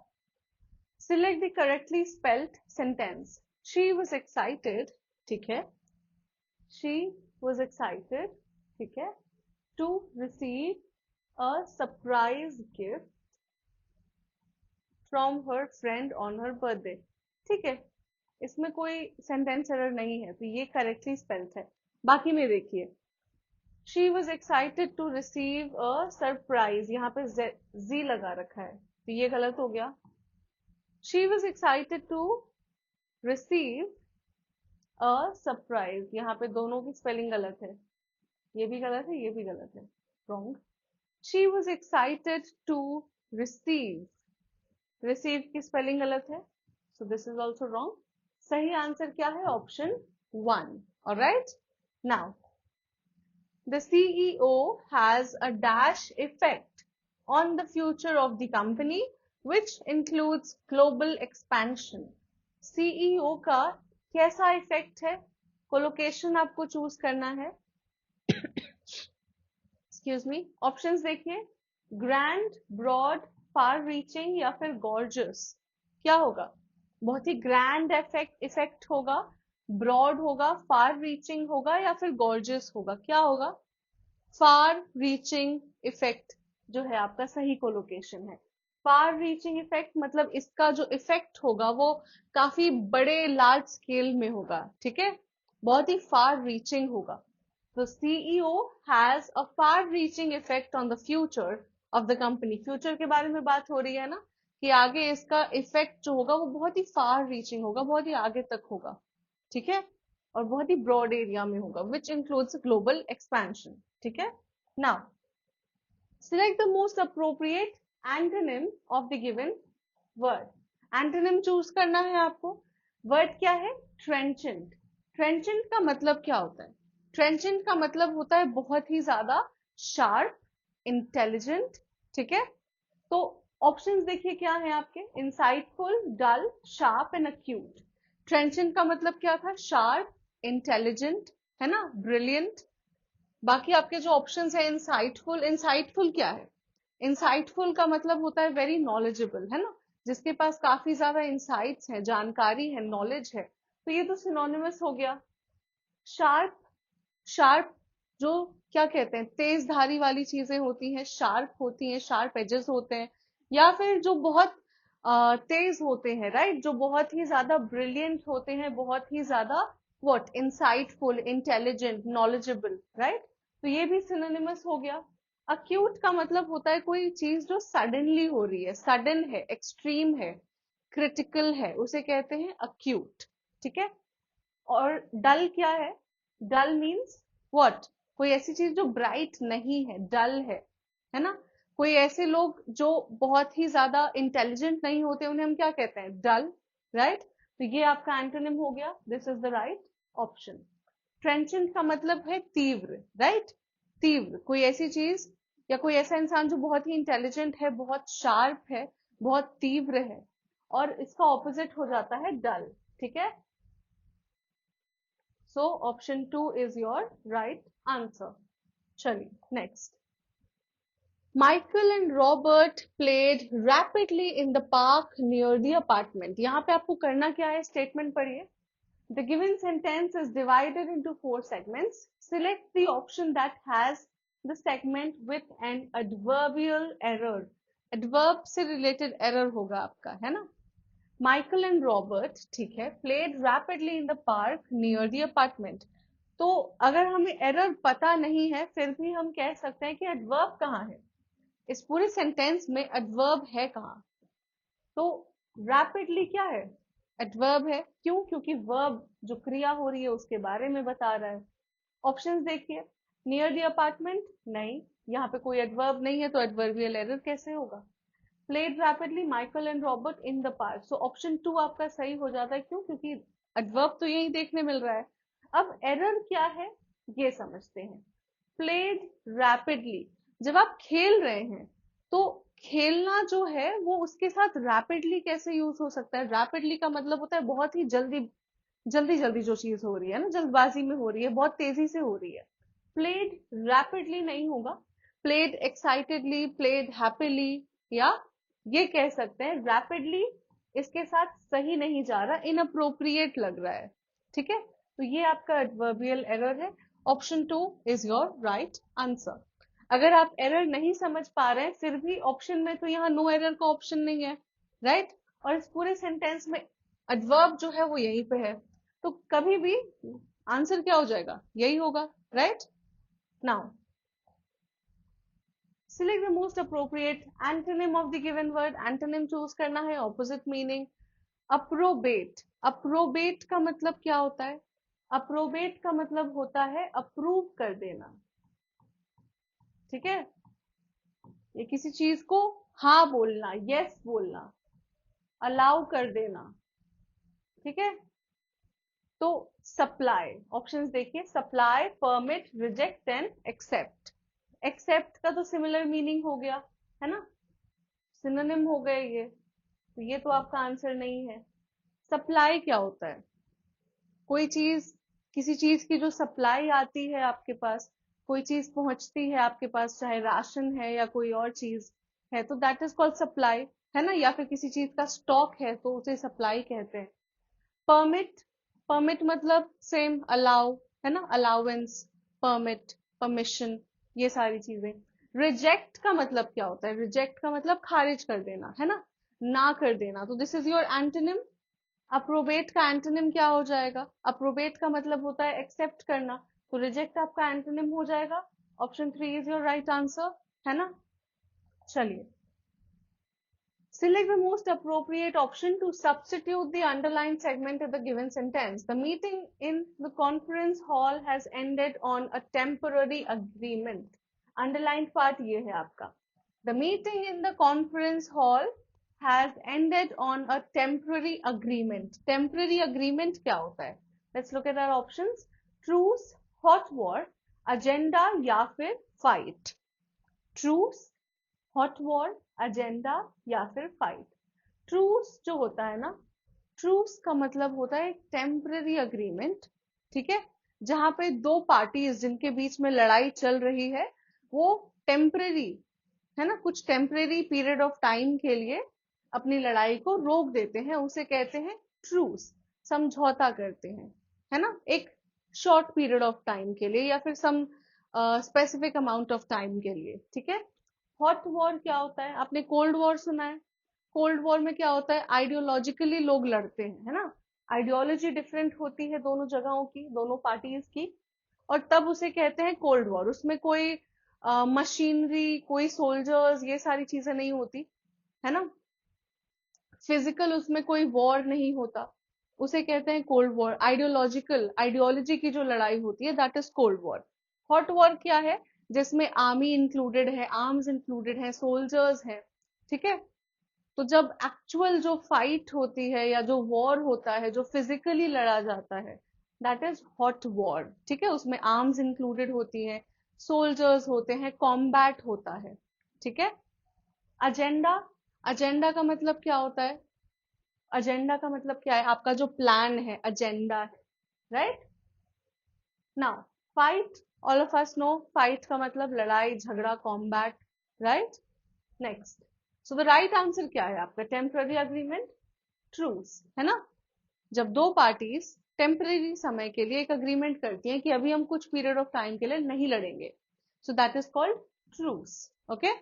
select the correctly spelled sentence. She was excited, ठीक है, शी वॉज एक्साइटेड, ठीक है, to receive a surprise gift from her friend on her birthday। ठीक है, इसमें कोई सेंटेंस एरर नहीं है, तो ये करेक्टली स्पेल्ड है। बाकी में देखिए, she was excited to receive a surprise, यहाँ पे z लगा रखा है, तो ये गलत हो गया। she was excited to receive a surprise, यहाँ पे दोनों की स्पेलिंग गलत है, ये भी गलत है, ये भी गलत है, wrong। She was excited to receive, receive की स्पेलिंग गलत है, so this is also wrong। सही आंसर क्या है? Option 1। alright, now the CEO has a dash effect on the future of the company which includes global expansion। CEO का कैसा effect है? Colocation आपको चूज करना है। एक्सक्यूज मी, ऑप्शंस देखिए, ग्रैंड, ब्रॉड, फार रीचिंग, या फिर गॉर्जियस। क्या होगा? बहुत ही ग्रैंड इफेक्ट होगा, ब्रॉड होगा, फार रीचिंग होगा, या फिर गॉर्जियस होगा। क्या होगा? फार रीचिंग इफेक्ट जो है आपका सही कोलोकेशन है। फार रीचिंग इफेक्ट मतलब इसका जो इफेक्ट होगा वो काफी बड़े, लार्ज स्केल में होगा, ठीक है, बहुत ही फार रीचिंग होगा। The CEO has a far-reaching effect on the future of the company। Future के बारे में बात हो रही है ना, कि आगे इसका इफेक्ट जो होगा वो बहुत ही फार रीचिंग होगा, बहुत ही आगे तक होगा, ठीक है, और बहुत ही ब्रॉड एरिया में होगा, विच इंक्लूड्स ग्लोबल एक्सपेंशन। ठीक है, now select the most appropriate antonym of the given word. Antonym choose करना है आपको। वर्ड क्या है? ट्रेंचेंट। ट्रेंचेंट का मतलब क्या होता है? ट्रेंचेंट का मतलब होता है बहुत ही ज्यादा शार्प, इंटेलिजेंट, ठीक है। तो ऑप्शंस देखिए क्या है आपके, insightful, dull, sharp and acute. Trenchant का मतलब क्या था? शार्प, इंटेलिजेंट, है ना, ब्रिलियंट। बाकी आपके जो ऑप्शंस है, इंसाइटफुल, इंसाइटफुल क्या है? इंसाइटफुल का मतलब होता है वेरी नॉलेजेबल, है ना, जिसके पास काफी ज्यादा इंसाइट्स है, जानकारी है, नॉलेज है, तो ये तो सिनोनिमस हो गया। शार्प, शार्प जो क्या कहते हैं, तेज धारी वाली चीजें होती हैं, शार्प होती हैं, शार्प एजेस होते हैं, या फिर जो बहुत तेज होते हैं, राइट, जो बहुत ही ज्यादा ब्रिलियंट होते हैं, बहुत ही ज्यादा what, insightful, intelligent, knowledgeable, right, तो ये भी सिनोनिमस हो गया। अक्यूट का मतलब होता है कोई चीज जो सडनली हो रही है, सडन है, एक्सट्रीम है, क्रिटिकल है, उसे कहते हैं अक्यूट। ठीक है। और डल क्या है? डल मीन्स व्हाट? कोई ऐसी चीज जो ब्राइट नहीं है, डल है ना। कोई ऐसे लोग जो बहुत ही ज्यादा इंटेलिजेंट नहीं होते, उन्हें हम क्या कहते हैं? डल। राइट। तो ये आपका एंटोनिम हो गया, this is the right option. Trenchant का मतलब है तीव्र। राइट। तीव्र, कोई ऐसी चीज या कोई ऐसा इंसान जो बहुत ही इंटेलिजेंट है, बहुत शार्प है, बहुत तीव्र है, और इसका ऑपोजिट हो जाता है डल। ठीक है। So option 2 is your right answer. चलिए next. Michael and Robert played rapidly in the park near the apartment. यहाँ पे आपको करना क्या है, स्टेटमेंट पढ़िए। The given sentence is divided into 4 segments. Select the option that has the segment with an adverbial error. adverb से related error होगा आपका, है ना। माइकल एंड रॉबर्ट, ठीक है, played rapidly in the park near the apartment. तो अगर हमें एरर पता नहीं है, फिर भी हम कह सकते हैं कि एडवर्ब कहाँ है, इस पूरे सेंटेंस में एडवर्ब है कहाँ। तो रैपिडली क्या है? एडवर्ब है। क्यों? क्योंकि वर्ब जो क्रिया हो रही है उसके बारे में बता रहा है। ऑप्शंस देखिए। नियर द अपार्टमेंट, नहीं, यहाँ पे कोई एडवर्ब नहीं है, तो एडवर्बियल एरर कैसे होगा। Played rapidly Michael and Robert in the park, so option 2 आपका सही हो जाता है। क्यों? क्योंकि एडवर्ब तो यही देखने मिल रहा है। अब एरर क्या है ये समझते हैं। प्लेड रैपिडली, जब आप खेल रहे हैं तो खेलना जो है वो उसके साथ रैपिडली कैसे यूज हो सकता है? रैपिडली का मतलब होता है बहुत ही जल्दी, जल्दी जल्दी जो चीज हो रही है ना, जल्दबाजी में हो रही है, बहुत तेजी से हो रही है। प्लेड रैपिडली नहीं होगा। प्लेड एक्साइटेडली, प्लेड हैप्पीली, या ये कह सकते हैं रैपिडली इसके साथ सही नहीं जा रहा, इनअप्रोप्रिएट लग रहा है। ठीक है। तो ये आपका एडवर्बियल एरर है। Option 2 is your right answer. अगर आप एरर नहीं समझ पा रहे हैं, फिर भी ऑप्शन में तो यहाँ नो एरर का ऑप्शन नहीं है। राइट। और इस पूरे सेंटेंस में एडवर्ब जो है वो यहीं पे है, तो कभी भी आंसर क्या हो जाएगा? यही होगा। Right. Now select the most appropriate antonym of the given word. Antonym choose करना है, ऑपोजिट मीनिंग। अप्रोबेट, अप्रोबेट का मतलब क्या होता है? अप्रोबेट का मतलब होता है अप्रूव कर देना। ठीक है। ये किसी चीज को हाँ बोलना, यस बोलना, अलाउ कर देना। ठीक है। तो सप्लाई, ऑप्शंस देखिए। Supply, permit, reject and accept. Accept का तो सिमिलर मीनिंग हो गया, है ना, सिनोनिम हो गए ये, तो ये तो आपका आंसर नहीं है। सप्लाई क्या होता है? कोई चीज, किसी चीज की जो सप्लाई आती है आपके पास, कोई चीज पहुंचती है आपके पास, चाहे राशन है या कोई और चीज है, तो दैट इज कॉल्ड सप्लाई, है ना। या फिर किसी चीज का स्टॉक है तो उसे सप्लाई कहते हैं। परमिट, परमिट मतलब सेम, अलाउ, है ना, अलाउंस, परमिट, परमिशन, ये सारी चीजें। रिजेक्ट का मतलब क्या होता है? रिजेक्ट का मतलब खारिज कर देना, है ना, ना कर देना। तो this is your antonym. Approbate का एंटोनिम क्या हो जाएगा? अप्रोबेट का मतलब होता है एक्सेप्ट करना, तो रिजेक्ट आपका एंटोनिम हो जाएगा। Option 3 is your right answer, है ना। चलिए, select the most appropriate option to substitute the underlined segment in the given sentence. The meeting in the conference hall has ended on a temporary agreement. Underlined part ये है आपका। The meeting in the conference hall has ended on a temporary agreement. Temporary agreement क्या होता है? Let's look at our options. Truce, hot war, agenda या फिर fight. Truce, hot war, agenda या फिर फाइट। ट्रूस जो होता है ना, ट्रूस का मतलब होता है टेम्पररी अग्रीमेंट। ठीक है। जहां पे दो पार्टीज जिनके बीच में लड़ाई चल रही है, वो टेम्पररी, है ना, कुछ टेम्पररी पीरियड ऑफ टाइम के लिए अपनी लड़ाई को रोक देते हैं, उसे कहते हैं ट्रूस। समझौता करते हैं, है ना, एक शॉर्ट पीरियड ऑफ टाइम के लिए या फिर some specific amount of time के लिए। ठीक है। हॉट वॉर क्या होता है? आपने कोल्ड वॉर सुना है? कोल्ड वॉर में क्या होता है? आइडियोलॉजिकली लोग लड़ते हैं, है ना, आइडियोलॉजी डिफरेंट होती है दोनों जगहों की, दोनों पार्टीज की, और तब उसे कहते हैं कोल्ड वॉर। उसमें कोई मशीनरी, कोई सोल्जर्स, ये सारी चीजें नहीं होती, है ना। फिजिकल उसमें कोई वॉर नहीं होता, उसे कहते हैं कोल्ड वॉर। आइडियोलॉजिकल, आइडियोलॉजी की जो लड़ाई होती है, that is cold war. Hot war क्या है? जिसमें आर्मी इंक्लूडेड है, आर्म्स इंक्लूडेड है, सोल्जर्स हैं, ठीक है। तो जब एक्चुअल जो फाइट होती है या जो वॉर होता है, जो फिजिकली लड़ा जाता है, दैट इज हॉट वॉर, ठीक है। उसमें आर्म्स इंक्लूडेड होती हैं, सोल्जर्स होते हैं, कॉम्बैट होता है, ठीक है। अजेंडा, अजेंडा का मतलब क्या होता है? एजेंडा का मतलब क्या है? आपका जो प्लान है, एजेंडा है, right. Now fight, all of us know fight का मतलब लड़ाई झगड़ा, combat, right. Next, so the right answer क्या है आपका? टेम्पररी अग्रीमेंट, ट्रूस, है ना। जब दो पार्टीज टेम्पररी समय के लिए एक अग्रीमेंट करती हैं कि अभी हम कुछ पीरियड ऑफ टाइम के लिए नहीं लड़ेंगे, so that is called truce, okay.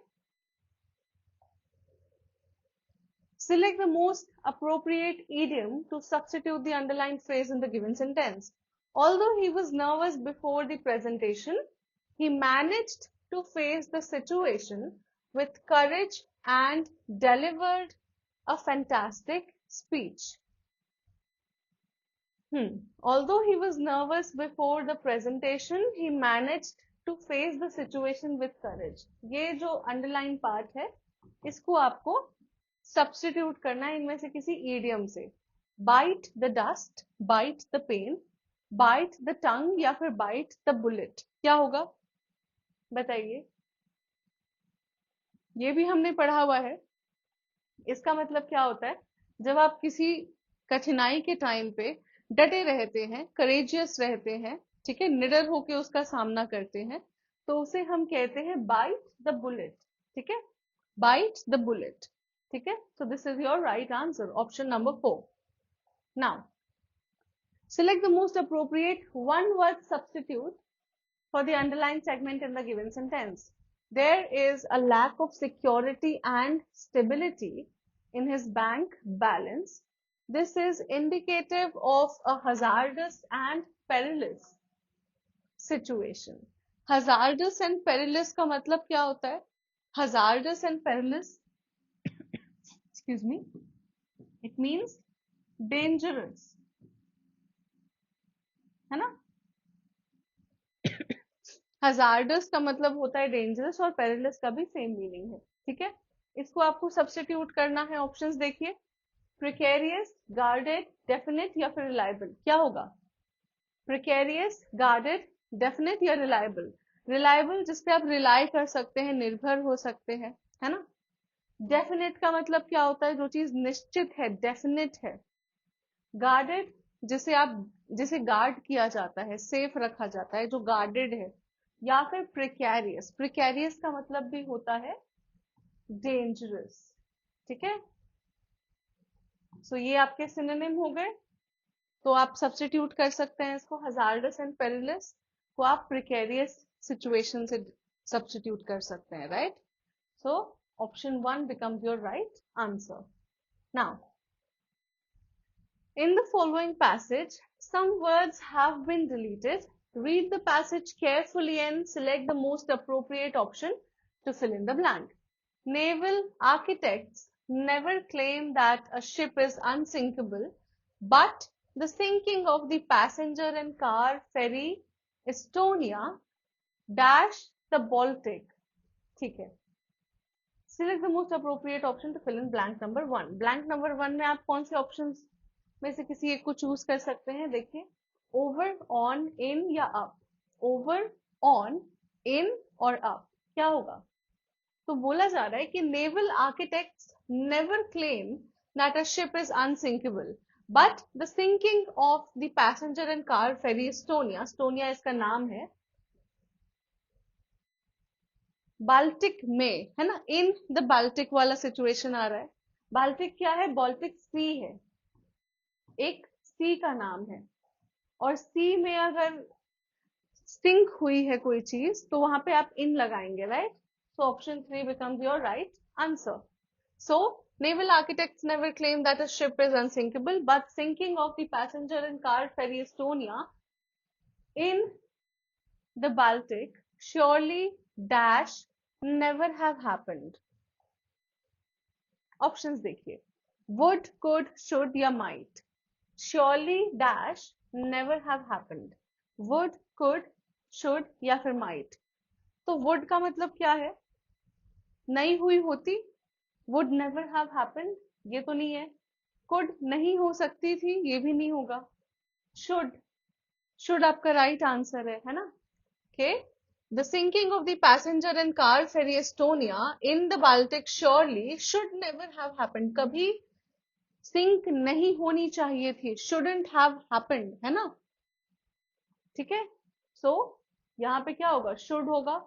Select the most appropriate idiom to substitute the underlined phrase in the given sentence. Although he was nervous before the presentation, he managed to face the situation with courage and delivered a fantastic speech. Although he was nervous before the presentation, he managed to face the situation with courage. ये जो underline part है, इसको आपको substitute करना है इनमें से किसी ईडियम से। Bite the dust, bite the pen, bite the tongue, या फिर बाइट द बुलेट, क्या होगा बताइए? ये भी हमने पढ़ा हुआ है। इसका मतलब क्या होता है? जब आप किसी कठिनाई के टाइम पे डटे रहते हैं, करेजियस रहते हैं, ठीक है, निडर होके उसका सामना करते हैं, तो उसे हम कहते हैं बाइट द बुलेट, ठीक है, बाइट द बुलेट, ठीक है। So this is your right answer, option number 4। Now select the most appropriate one word substitute for the underlined segment in the given sentence. There is a lack of security and stability in his bank balance. This is indicative of a hazardous and perilous situation. Hazardous and perilous का मतलब क्या होता है? Hazardous and perilous, excuse me, it means dangerous, है ना। Hazardous का मतलब होता है डेंजरस, और पेरिलस का भी सेम मीनिंग है, ठीक है। इसको आपको सब्स्टिट्यूट करना है। ऑप्शंस देखिए, प्रिकेरियस, गार्डेड, डेफिनेट या फिर रिलायबल, क्या होगा? प्रिकेरियस, गार्डेड, डेफिनेट या रिलायबल? रिलायबल जिसपे आप रिलाई कर सकते हैं, निर्भर हो सकते हैं, है ना। डेफिनेट का मतलब क्या होता है? जो चीज निश्चित है, डेफिनेट है। गार्डेड जिसे गार्ड किया जाता है, सेफ रखा जाता है, जो गार्डेड है। या फिर प्रिकैरियस, प्रिकैरियस का मतलब भी होता है डेंजरस, ठीक है। सो ये आपके सिनोनिम हो गए। तो आप सब्स्टिट्यूट कर सकते हैं इसको, हजार्डस एंड पेरिलस को आप प्रिकेरियस सिचुएशन से सब्स्टिट्यूट कर सकते हैं, right. So option 1 becomes your right answer. Now, in the following passage, some words have been deleted. Read the passage carefully and select the most appropriate option to fill in the blank. Naval architects never claim that a ship is unsinkable, but the sinking of the passenger and car ferry Estonia dash the Baltic. ठीक है। Select the most appropriate option to fill in blank number 1. Blank number 1 में आप कौन से options में से किसी एक को चूज कर सकते हैं? देखिए, ओवर, ऑन, इन या अप। ओवर, ऑन, इन और अप, क्या होगा? तो बोला जा रहा है कि naval architects never claim that a ship is unsinkable, but the sinking of the passenger and car ferry Estonia, Estonia इसका नाम है, बाल्टिक में, है ना, इन द बाल्टिक वाला सिचुएशन आ रहा है। बाल्टिक क्या है? बाल्टिक सी है, एक सी का नाम है, और सी में अगर सिंक हुई है कोई चीज तो वहां पे आप इन लगाएंगे, right. So option 3 becomes your right answer. So naval architects never claim that a ship is unsinkable, but sinking of the passenger and car ferry Estonia in the Baltic surely dash never have happened. Options देखिए, would, could, should या might. surely dash never have happened. would, could, should या फिर might. तो would का मतलब क्या है? नहीं हुई होती. would never have happened, ये तो नहीं है. could नहीं हो सकती थी, ये भी नहीं होगा. should आपका राइट आंसर है ना? Okay. The sinking of the passenger and car ferry Estonia in the Baltic surely should never have happened. कभी सिंक नहीं होनी चाहिए थी. shouldn't have happened, है ना? ठीक है. So यहाँ पे क्या होगा? should होगा.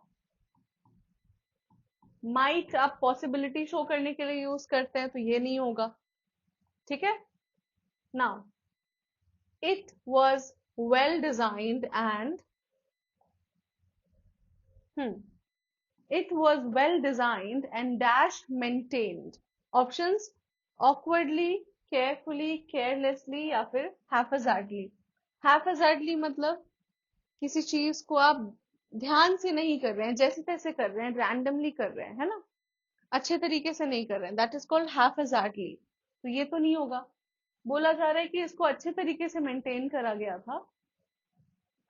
might आप possibility शो करने के लिए यूज करते हैं, तो ये नहीं होगा. ठीक है. Now it was well designed and it was well designed and dash maintained. Options: awkwardly, carefully, carelessly या फिर haphazardly. haphazardly मतलब किसी चीज को आप ध्यान से नहीं कर रहे हैं, जैसे तैसे कर रहे हैं, रैंडमली कर रहे हैं, है ना? अच्छे तरीके से नहीं कर रहे हैं, दैट इज कॉल्ड haphazardly. तो ये तो नहीं होगा. बोला जा रहा है कि इसको अच्छे तरीके से मेंटेन करा गया था,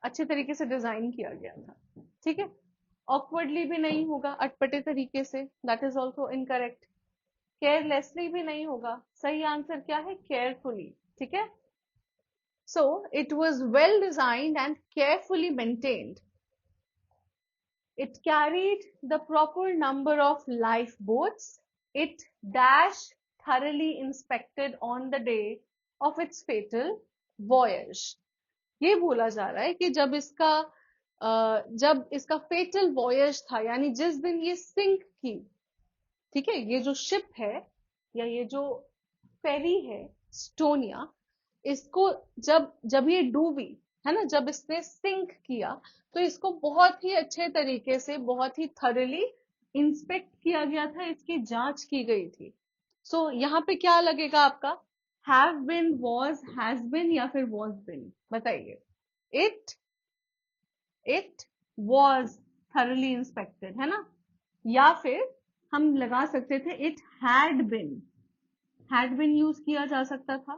अच्छे तरीके से डिजाइन किया गया था. ठीक है. ऑकवर्डली भी नहीं होगा, अटपटे तरीके से, that is also incorrect. Carelessly भी नहीं होगा. सही आंसर क्या है? केयरफुली. ठीक है. So it was well designed and carefully maintained. It carried the proper number of life boats. It dash thoroughly inspected on the day of its fatal voyage. ये बोला जा रहा है कि जब इसका फेटल वॉयज था, यानी जिस दिन ये सिंक की, ठीक है, ये जो शिप है या ये जो फेरी है स्टोनिया, इसको जब ये डूबी, है ना, जब इसने सिंक किया, तो इसको बहुत ही अच्छे तरीके से, बहुत ही थॉरली इंस्पेक्ट किया गया था, इसकी जांच की गई थी. सो यहाँ पे क्या लगेगा आपका? Have been, was, has been या फिर वॉज बिन? बताइए. इट वॉज thoroughly इंस्पेक्टेड, है ना? या फिर हम लगा सकते थे इट हैड बिन यूज किया जा सकता था,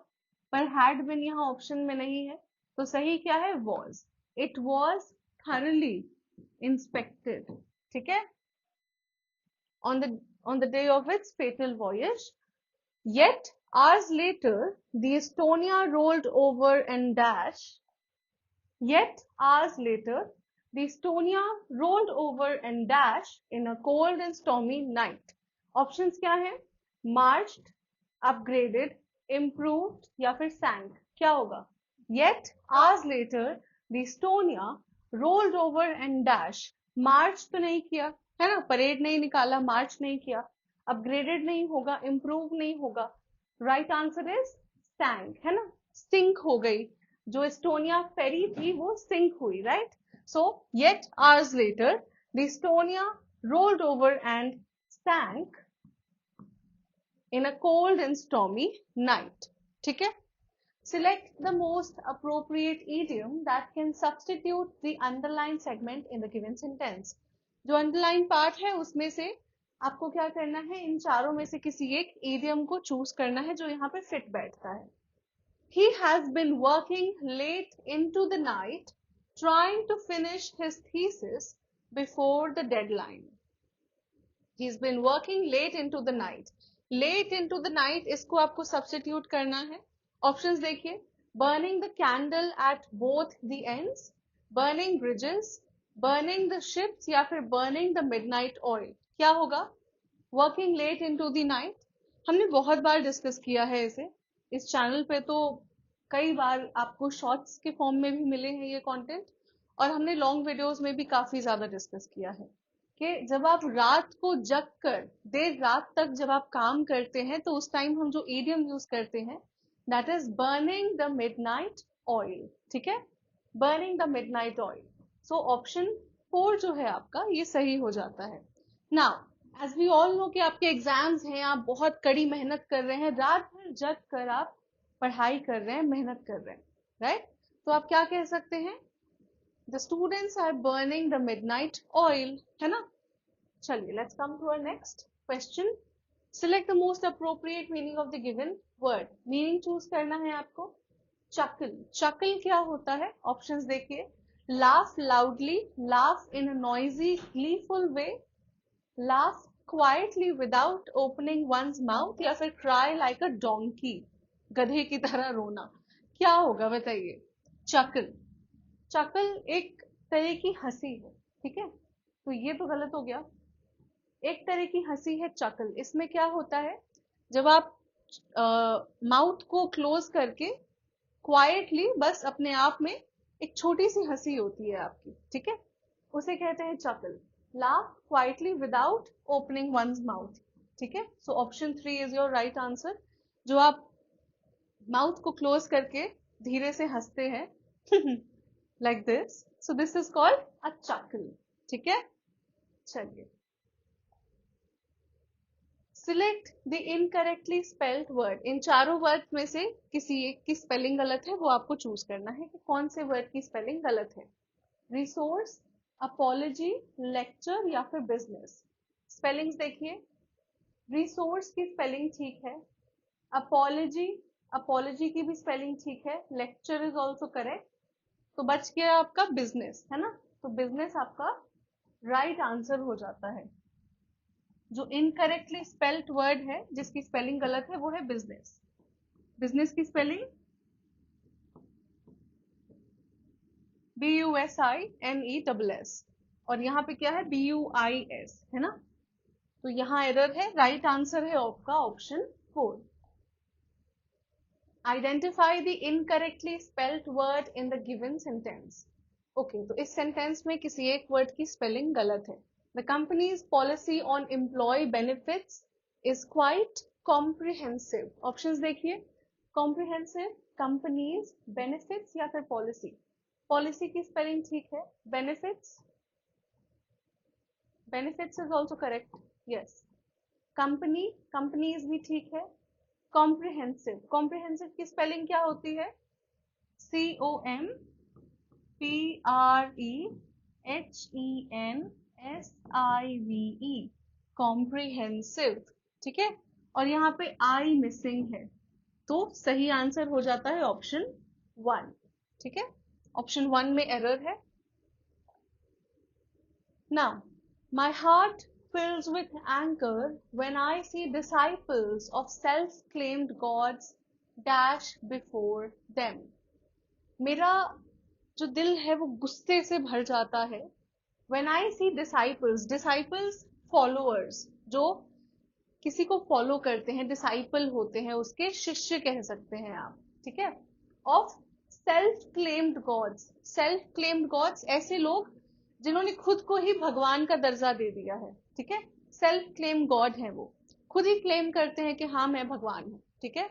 पर हैड बिन यहाँ ऑप्शन में नहीं है. तो सही क्या है? Was. It was thoroughly inspected. ठीक है. on the day of its fatal voyage. Yet hours later, the Estonia rolled over and dash. Yet hours later, the Estonia rolled over and dashed in a cold and stormy night. Options क्या है? Marched, upgraded, improved या फिर sank. क्या होगा? Yet hours later, the Estonia rolled over and dashed. March तो नहीं किया, है ना? परेड नहीं निकाला, मार्च नहीं किया. अपग्रेडेड नहीं होगा, इम्प्रूव नहीं होगा. राइट आंसर इज सैंक, है ना? सिंक हो गई. जो एस्टोनिया फेरी थी वो सिंक हुई, right? So eight hours later the Estonia rolled over and sank in a cold and stormy night. ठीक है. Select the most appropriate idiom that can substitute the underlined segment in the given sentence. जो underlined part है उसमें से आपको क्या करना है? इन चारों में से किसी एक idiom को चूज करना है जो यहाँ पे फिट बैठता है. He has been working late into the night trying to finish his thesis before the deadline. He's been working late into the night. Late into the night इसको आपको substitute करना है. ऑप्शंस देखिए. Burning the candle at both the ends, burning bridges, burning the ships या फिर burning the midnight oil. क्या होगा? Working late into the night. हमने बहुत बार डिस्कस किया है इसे इस चैनल पे, तो कई बार आपको शॉर्ट्स के फॉर्म में भी मिले हैं ये कंटेंट, और हमने लॉन्ग वीडियोस में भी काफी ज्यादा डिस्कस किया है कि जब आप रात को जग कर देर रात तक जब आप काम करते हैं, तो उस टाइम हम जो ईडियम यूज करते हैं, that is burning the midnight oil. ठीक है. burning the midnight oil. so option 4 जो है आपका, ये सही हो जाता है. now as we all know कि आपके एग्जाम्स हैं, आप बहुत कड़ी मेहनत कर रहे हैं, रात भर जग कर आप पढ़ाई कर रहे हैं, मेहनत कर रहे हैं, राइट? तो आप क्या कह सकते हैं? the students are burning the midnight oil, है ना? चलिए let's come to our next question. Select the most appropriate meaning of the given word. Meaning choose करना है आपको. चकल. चकल क्या होता है? ऑप्शंस देखिए. Laugh loudly, laugh in a noisy gleeful way, laugh quietly without opening one's mouth, या फिर cry like a donkey, गधे की तरह रोना. क्या होगा बताइए? चकल. चकल एक तरह की हंसी है, ठीक है, तो ये तो गलत हो गया. एक तरह की हंसी है चकल. इसमें क्या होता है, जब आप माउथ को क्लोज करके क्वाइटली बस अपने आप में एक छोटी सी हंसी होती है आपकी, ठीक है, उसे कहते हैं चकल. laugh quietly without opening one's mouth. ठीक है, so option 3 is your right answer. जो आप माउथ को क्लोज करके धीरे से हंसते हैं like this, so this is called a chuckle. ठीक है, चलिए. Select the incorrectly spelled word. इन चारों वर्ड में से किसी एक की स्पेलिंग गलत है, वो आपको चूज करना है कि कौन से वर्ड की स्पेलिंग गलत है. रिसोर्स, अपॉलॉजी, लेक्चर या फिर बिजनेस. स्पेलिंग्स देखिए. रिसोर्स की स्पेलिंग ठीक है. अपॉलॉजी, अपॉलॉजी की भी स्पेलिंग ठीक है. Lecture is also correct. तो बच गया आपका बिजनेस, है ना. तो बिजनेस आपका राइट आंसर हो जाता है. जो इनकरेक्टली स्पेल्ड वर्ड है, जिसकी स्पेलिंग गलत है, वो है बिजनेस. बिजनेस की स्पेलिंग BUSINESS, और यहाँ पे क्या है, BUIS, है ना. तो यहाँ एरर है. राइट आंसर है आपका option 4. Identify the incorrectly spelled word in the given sentence. Okay, तो इस सेंटेंस में किसी एक वर्ड की स्पेलिंग गलत है. The company's policy on employ benefits is quite comprehensive. Options देखिए. कॉम्प्रिहेंसिव, कंपनीज, बेनिफिट्स या फिर पॉलिसी. पॉलिसी की स्पेलिंग ठीक है. Benefits, benefits is also correct. Yes. Company, companies भी ठीक है. कॉम्प्रिहेंसिव, कॉम्प्रिहेंसिव की स्पेलिंग क्या होती है? COMPREHENSIVE, comprehensive. ठीक है, और यहाँ पे आई मिसिंग है, तो सही आंसर हो जाता है ऑप्शन 1. ठीक है, ऑप्शन 1 में एरर है. Now, my heart fills with anger when I see disciples of self-claimed gods dash before them. मेरा जो दिल है वो गुस्से से भर जाता है. When I see disciples, disciples followers, जो किसी को फॉलो करते हैं, डिसाइपल होते हैं, उसके शिष्य कह सकते हैं आप. ठीक है, of self claimed gods. Self claimed gods ऐसे लोग जिन्होंने खुद को ही भगवान का दर्जा दे दिया है. ठीक है, सेल्फ क्लेम गॉड है, वो खुद ही क्लेम करते हैं कि हाँ मैं भगवान हूं. ठीक है.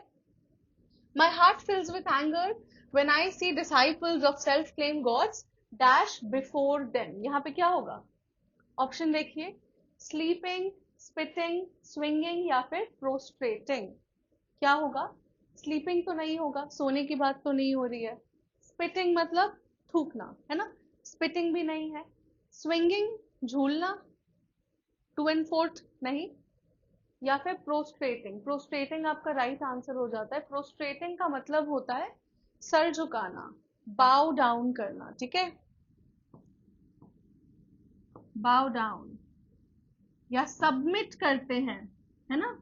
My heart fills with anger when I see disciples of self claim gods dash before them. यहाँ पे क्या होगा? ऑप्शन देखिए. स्लीपिंग, स्पिटिंग, स्विंगिंग या फिर प्रोस्ट्रेटिंग. क्या होगा? स्लीपिंग तो नहीं होगा, सोने की बात तो नहीं हो रही है. स्पिटिंग मतलब थूकना, है ना, स्पिटिंग भी नहीं है. स्विंगिंग, झूलना, 2 and 4 नहीं. या फिर प्रोस्ट्रेटिंग. प्रोस्ट्रेटिंग आपका राइट आंसर हो जाता है. प्रोस्ट्रेटिंग का मतलब होता है सर झुकाना, बाउ डाउन करना. ठीक है, बाउ डाउन, या सबमिट करते हैं, है ना,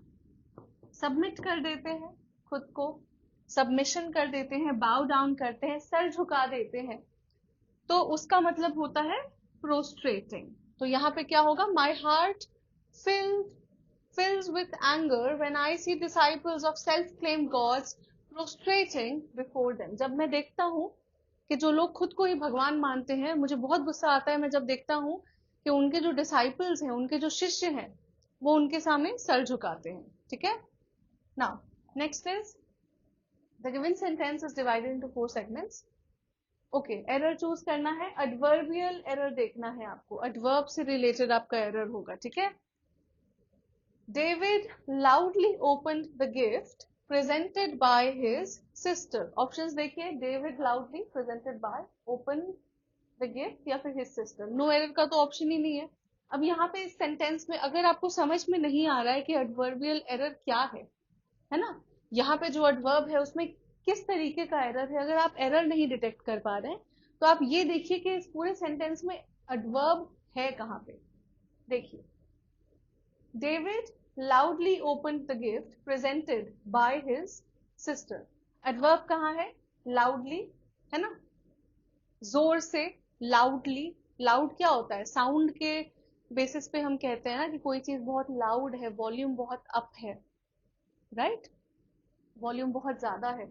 सबमिट कर देते हैं खुद को, सबमिशन कर देते हैं, बाउ डाउन करते हैं, सर झुका देते हैं, तो उसका मतलब होता है प्रोस्ट्रेटिंग. तो यहाँ पे क्या होगा? My heart fills with anger when I see disciples of self-claimed gods prostrating before them. जब मैं देखता हूँ कि जो लोग खुद को ही भगवान मानते हैं, मुझे बहुत गुस्सा आता है मैं जब देखता हूँ कि उनके जो डिसाइपल्स हैं, उनके जो शिष्य हैं, वो उनके सामने सर झुकाते हैं. ठीक है. Now next is the given sentence is divided into 4 segments. Okay, error choose करना है. एडवर्बियल एरर देखना है आपको. एडवर्ब से रिलेटेड आपका एरर होगा. ठीक है. David loudly opened the gift presented by his sister. Options देखिए. David loudly presented by, open the gift या फिर his sister. नो एरर का तो ऑप्शन ही नहीं है. अब यहाँ पे इस सेंटेंस में अगर आपको समझ में नहीं आ रहा है कि एडवर्बियल एरर क्या है ना, यहाँ पे जो एडवर्ब है उसमें किस तरीके का एरर है, अगर आप एरर नहीं डिटेक्ट कर पा रहे हैं तो आप ये देखिए कि इस पूरे सेंटेंस में एडवर्ब है कहाँ पे। देखिए, David loudly open the gift presented by his sister. Adverb कहाँ है? लाउडली, है ना, जोर से, लाउडली। लाउड क्या होता है? साउंड के बेसिस पे हम कहते हैं ना कि कोई चीज बहुत लाउड है, वॉल्यूम बहुत अप है, राइट, वॉल्यूम बहुत ज्यादा है।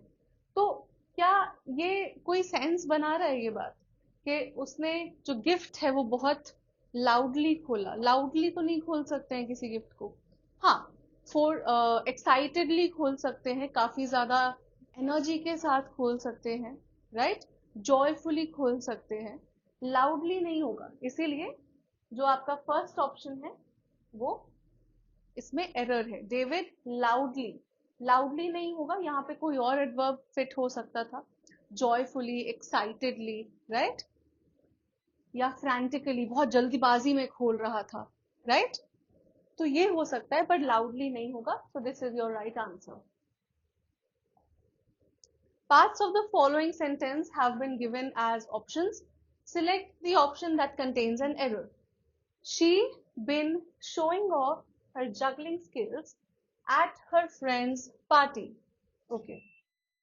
तो क्या ये कोई सेंस बना रहा है ये बात कि उसने जो गिफ्ट है वो बहुत लाउडली खोला? लाउडली तो नहीं खोल सकते हैं किसी गिफ्ट को। हाँ, फॉर एक्साइटेडली खोल सकते हैं, काफी ज्यादा एनर्जी के साथ खोल सकते हैं, राइट, जॉयफुली खोल सकते हैं, लाउडली नहीं होगा। इसीलिए जो आपका फर्स्ट ऑप्शन है वो इसमें एरर है। डेविड लाउडली, लाउडली नहीं होगा, यहाँ पे कोई और एडवर्ब फिट हो सकता था, जॉयफुली, एक्साइटेडली, राइट, या फ्रैंटिकली, बहुत जल्दीबाजी में खोल रहा था, राइट। तो ये हो सकता है, बट लाउडली नहीं होगा। सो this is your right answer. Parts of the following sentence have been given as options. Select the option that contains an error. She been showing off her juggling skills at her friend's party. Okay.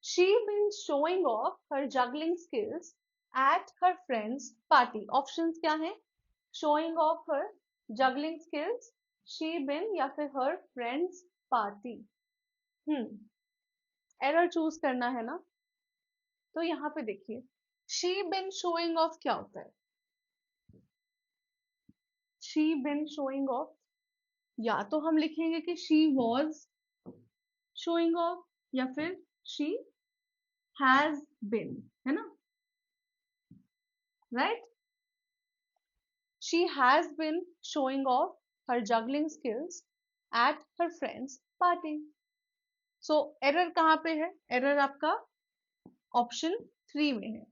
She been showing off her juggling skills at her friend's party. Options क्या हैं? Showing off her juggling skills, she been या फिर her friend's party. Error choose करना है ना, तो यहाँ पे देखिए, शी बिन शोइंग ऑफ क्या होता है? शी बिन शोइंग ऑफ, या तो हम लिखेंगे कि शी वॉज शोइंग ऑफ, या फिर शी हैज बिन, है ना, right. She has been showing of her juggling skills at her friends party. So error कहाँ पे है? एरर आपका ऑप्शन 3 में है।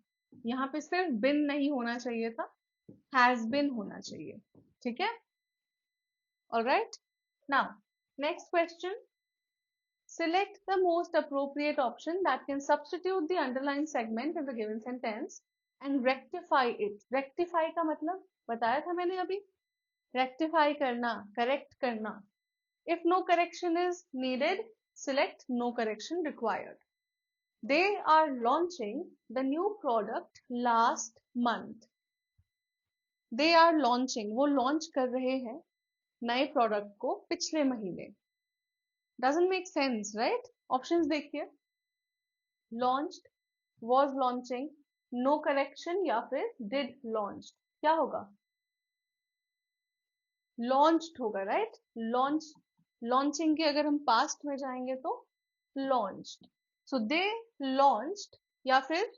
यहाँ पे सिर्फ बिन नहीं होना चाहिए था, हैज बिन होना चाहिए, ठीक है। Alright. Now, next question. Select the most appropriate option that can substitute the underlined segment in the given sentence and rectify it. Rectify का मतलब बताया था मैंने अभी, rectify करना, correct करना. If no correction is needed, select no correction required. They are launching the new product last month. They are launching, वो launch कर रहे हैं नए प्रोडक्ट को पिछले महीने। Doesn't make sense, right? Options देखिए, launched, was launching, no correction या फिर did launched, क्या होगा? launched होगा, right? launch, launching के अगर हम past में जाएंगे तो launched, so they launched, या फिर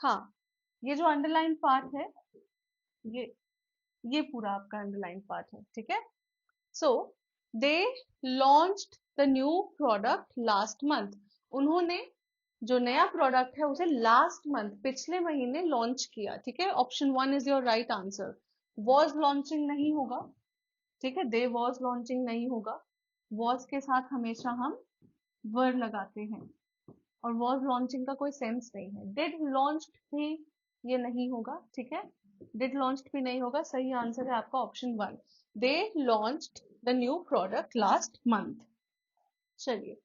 हाँ, ये जो अंडरलाइन पार्ट है, ये ये पूरा आपका अंडरलाइन पार्ट है, ठीक है। So they launched the new product last month, उन्होंने जो नया प्रोडक्ट है उसे लास्ट मंथ, पिछले महीने लॉन्च किया, ठीक है। Option 1 is your right answer. Was launching नहीं होगा, ठीक है, दे वॉज लॉन्चिंग नहीं होगा, वॉज के साथ हमेशा हम वर लगाते हैं और वॉज लॉन्चिंग का कोई सेंस नहीं है। डिड लॉन्च्ड भी ये नहीं होगा, ठीक है, डिड लॉन्च्ड भी नहीं होगा। सही आंसर है आपका option 1, they launched the new product last month. चलिए,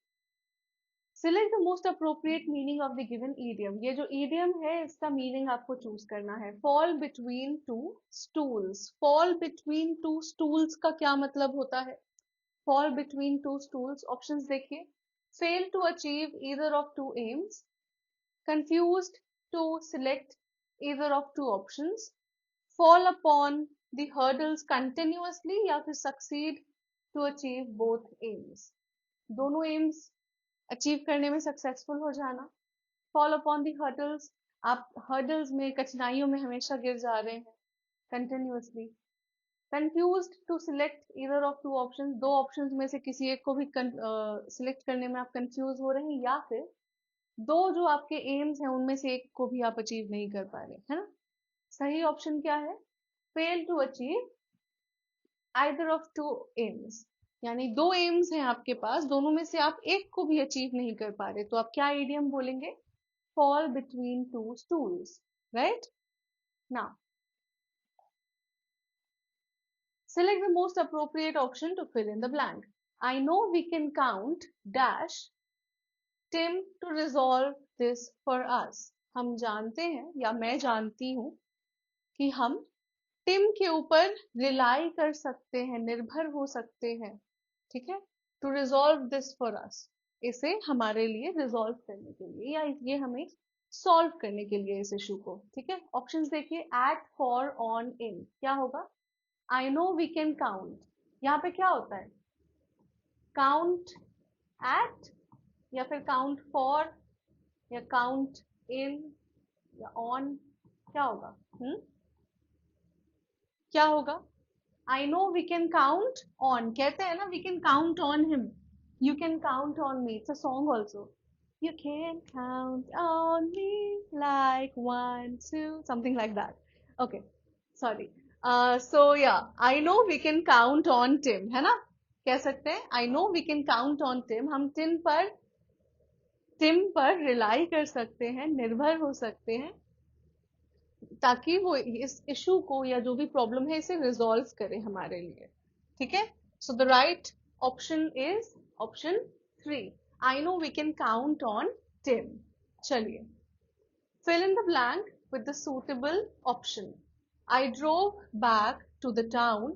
select the most appropriate meaning of the given idiom. ये जो ईडियम है इसका मीनिंग आपको चूज करना है। Fall between two stools, fall between two stools का क्या मतलब होता है? Fall between two stools, options देखिए, fail to achieve either of two aims, confused to select either of two options, fall upon the hurdles continuously या फिर succeed to achieve both aims, दोनों AIIMS achieve करने में successful हो जाना। fall upon the hurdles, आप hurdles में, कठिनाइयों में हमेशा गिर जा रहे हैं continuously। confused to select either of two options, दो ऑप्शंस में से किसी एक को भी सिलेक्ट करने में आप कंफ्यूज हो रहे हैं, या फिर दो जो आपके एम्स हैं उनमें से एक को भी आप अचीव नहीं कर पा रहे, है ना। सही ऑप्शन क्या है? Fail to achieve either of two aims, यानी दो एम्स हैं आपके पास, दोनों में से आप एक को भी अचीव नहीं कर पा रहे, तो आप क्या इडियम बोलेंगे? Fall between two stools, right? Now select the most appropriate option to fill in the blank. I know we can count dash Tim to resolve this for us. हम जानते हैं या मैं जानती हूँ कि हम टिम के ऊपर रिलाई कर सकते हैं, निर्भर हो सकते हैं, ठीक है? To resolve this for us, इसे हमारे लिए रिजॉल्व करने के लिए, या ये हमें सॉल्व करने के लिए इस इशू को, ठीक है? ऑप्शंस देखिए, एट, फॉर, ऑन, इन, क्या होगा? I know we can count, यहाँ पे क्या होता है? काउंट एट, या फिर काउंट फॉर, या काउंट इन, या ऑन, क्या होगा? क्या होगा? I know we can count on, कहते हैं ना, we can count on him, you can count on me, it's a song also, you can count on me like 1 2 something like that, okay, sorry. So yeah, I know we can count on Tim, है ना? कह सकते हैं I know we can count on Tim, हम Tim पर rely कर सकते हैं, निर्भर हो सकते हैं, ताकि वो इस इशू को या जो भी प्रॉब्लम है इसे रिजॉल्व करे हमारे लिए, ठीक है? So the right option is option 3, I know we can count on Tim. चलिए, fill in the blank with the suitable option. I drove back to the town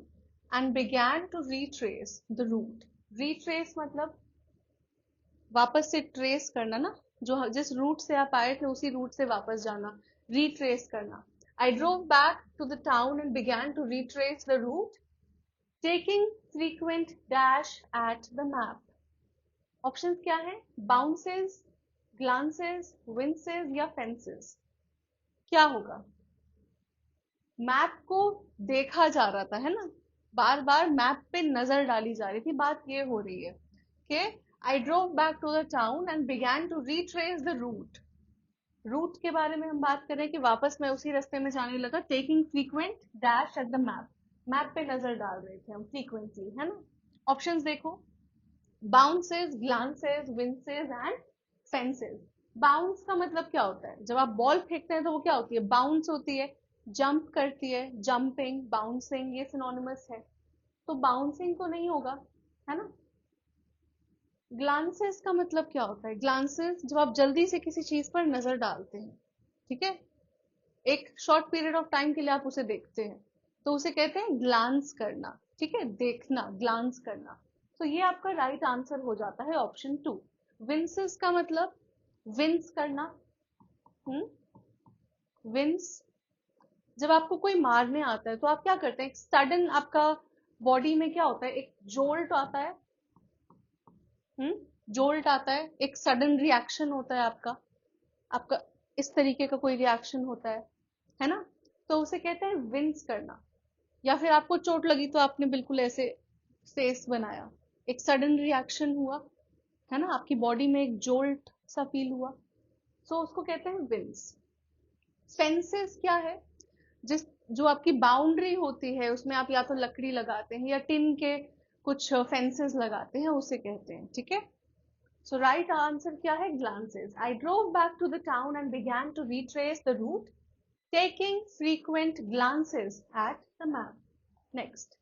and began to retrace the route. Retrace मतलब वापस से trace करना ना, जो जिस root से आप आए थे उसी रूट से वापस जाना, रिट्रेस करना। I drove back to the town and began to retrace the route, taking frequent dash at the map. Options क्या है? बाउंसेस, ग्लांसेस, विंसेस या फेंसेस, क्या होगा? मैप को देखा जा रहा था, है ना? बार बार मैप पे नजर डाली जा रही थी, बात ये हो रही है कि I drove back to the town and began to retrace the route. Route के बारे में हम बात करें कि वापस मैं उसी रास्ते में जाने लगा, taking frequent dash at the map, map पे नजर डाल रहे थे हम फ्रीक्वेंटली, है ना? ऑप्शंस देखो, bounces, glances, winces and fences. Bounce का मतलब क्या होता है? जब आप बॉल फेंकते हैं तो वो क्या होती है? बाउंस होती है, जंप करती है, जंपिंग, बाउंसिंग, ये सिनोनिमस है, तो बाउंसिंग तो नहीं होगा, है ना? ग्लांसेस का मतलब क्या होता है? ग्लांसेस जब आप जल्दी से किसी चीज पर नजर डालते हैं, ठीक है, एक शॉर्ट पीरियड ऑफ टाइम के लिए आप उसे देखते हैं, तो उसे कहते हैं ग्लांस करना, ठीक है, देखना, ग्लांस करना। तो ये आपका राइट आंसर हो जाता है ऑप्शन 2। विंसेस का मतलब विंस करना, विंस, जब आपको कोई मारने आता है तो आप क्या करते हैं? सडन आपका बॉडी में क्या होता है? एक जोल्ट आता है, जोल्ट आता है, एक सडन रिएक्शन होता है आपका, आपका इस तरीके का कोई रिएक्शन होता है ना? तो उसे कहते हैं विंस करना। या फिर आपको चोट लगी तो आपने बिल्कुल ऐसे फेस बनाया, एक सडन रिएक्शन हुआ, है ना? आपकी बॉडी में एक जोल्ट सा फील हुआ, सो उसको कहते हैं विंस। फेंसेस क्या है? जिस जो आपकी बाउंड्री होती है उसमें आप या तो लकड़ी लगाते हैं या टिन के कुछ फेंसेस लगाते हैं, उसे कहते हैं, ठीक है? So right answer क्या है? Glances. I drove back to the town and began to retrace the route, taking frequent glances at the map. Next.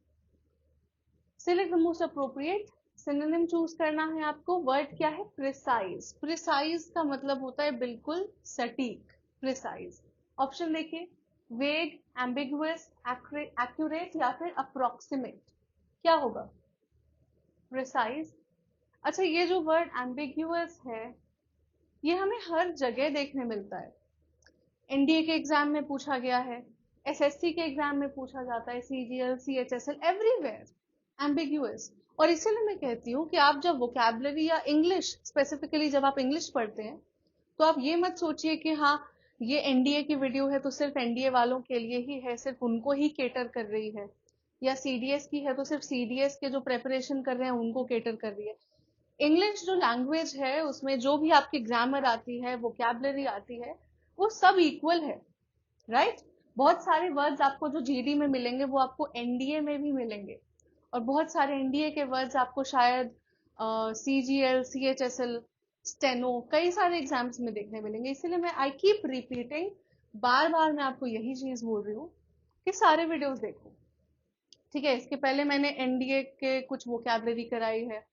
Select the most appropriate synonym choose करना है आपको। Word क्या है? Precise. Precise का मतलब होता है बिल्कुल सटीक, precise. ऑप्शन देखिए, vague, ambiguous, accurate या फिर approximate, क्या होगा? Precise. अच्छा, ये जो वर्ड एम्बिग्यूअस है ये हमें हर जगह देखने मिलता है। एनडीए के एग्जाम में पूछा गया है, एसएससी के एग्जाम में पूछा जाता है, सीजीएल, सीएचएसएल, एवरीवेयर एम्बिग्यूअस। और इसीलिए मैं कहती हूँ कि आप जब वोकैबुलरी या इंग्लिश, स्पेसिफिकली जब आप इंग्लिश पढ़ते हैं, तो आप ये मत सोचिए कि हाँ ये एनडीए की वीडियो है तो सिर्फ एनडीए वालों के लिए ही है, सिर्फ उनको ही केटर कर रही है, या सीडीएस की है तो सिर्फ सीडीएस के जो प्रेपरेशन कर रहे हैं उनको केटर कर रही है। इंग्लिश जो लैंग्वेज है उसमें जो भी आपकी ग्रामर आती है, वोकैबुलरी आती है, वो सब इक्वल है, राइट? बहुत सारे वर्ड्स आपको जो जीडी में मिलेंगे वो आपको एनडीए में भी मिलेंगे, और बहुत सारे एनडीए के वर्ड्स आपको शायद सीजीएल, सीएचएसएल, स्टेनो, कई सारे एग्जाम्स में देखने मिलेंगे। इसीलिए मैं आई कीप रिपीटिंग, बार बार मैं आपको यही चीज बोल रही हूँ कि सारे वीडियोस देखो। ठीक है, इसके पहले मैंने एनडीए के कुछ वोकैबलरी कराई है,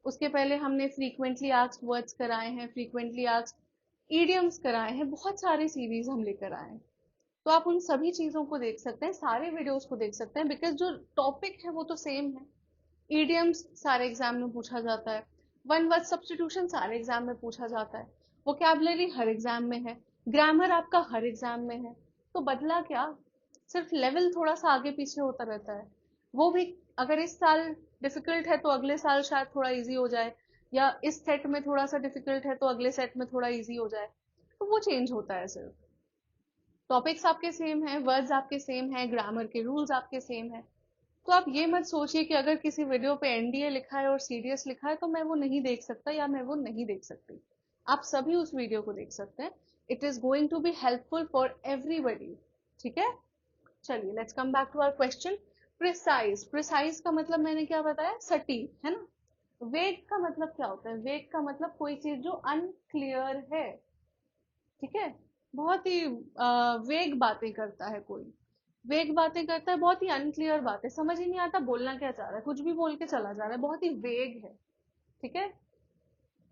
उसके पहले हमने फ्रीक्वेंटली आस्क्ड वर्ड्स कराए हैं, फ्रीक्वेंटली आस्क्ड ईडियम्स कराए हैं, बहुत सारी सीरीज हम लेकर आए हैं। तो आप उन सभी चीजों को देख सकते हैं, सारे वीडियोस को देख सकते हैं, बिकॉज जो टॉपिक है वो तो सेम है। ईडियम्स सारे एग्जाम में पूछा जाता है, वन वर्ड सब्स्टिट्यूशन सारे एग्जाम में पूछा जाता है, वोकैबुलरी हर एग्जाम में है, ग्रामर आपका हर एग्जाम में है। तो बदला क्या, सिर्फ लेवल थोड़ा सा आगे पीछे होता रहता है। वो भी अगर इस साल डिफिकल्ट है तो अगले साल शायद थोड़ा इजी हो जाए, या इस सेट में थोड़ा सा डिफिकल्ट है तो अगले सेट में थोड़ा इजी हो जाए, तो वो चेंज होता है सिर्फ। टॉपिक्स आपके सेम हैं, वर्ड्स आपके सेम हैं, ग्रामर के रूल्स आपके सेम हैं। तो आप ये मत सोचिए कि अगर किसी वीडियो पे एनडीए लिखा है और सीडीएस लिखा है तो मैं वो नहीं देख सकता या मैं वो नहीं देख सकती। आप सभी उस वीडियो को देख सकते हैं। It is going to be helpful for everybody. ठीक है, चलिए let's come back to our question. Precise, precise का मतलब मैंने क्या बताया, सटीक, है ना। वेग का मतलब क्या होता है, वेग का मतलब कोई चीज जो अनक्लियर है। ठीक है, बहुत ही वेग बातें करता है कोई, वेग बातें करता है, बहुत ही अनक्लियर बातें, समझ ही नहीं आता बोलना क्या चाह रहा है, कुछ भी बोल के चला जा रहा है, बहुत ही वेग है। ठीक है।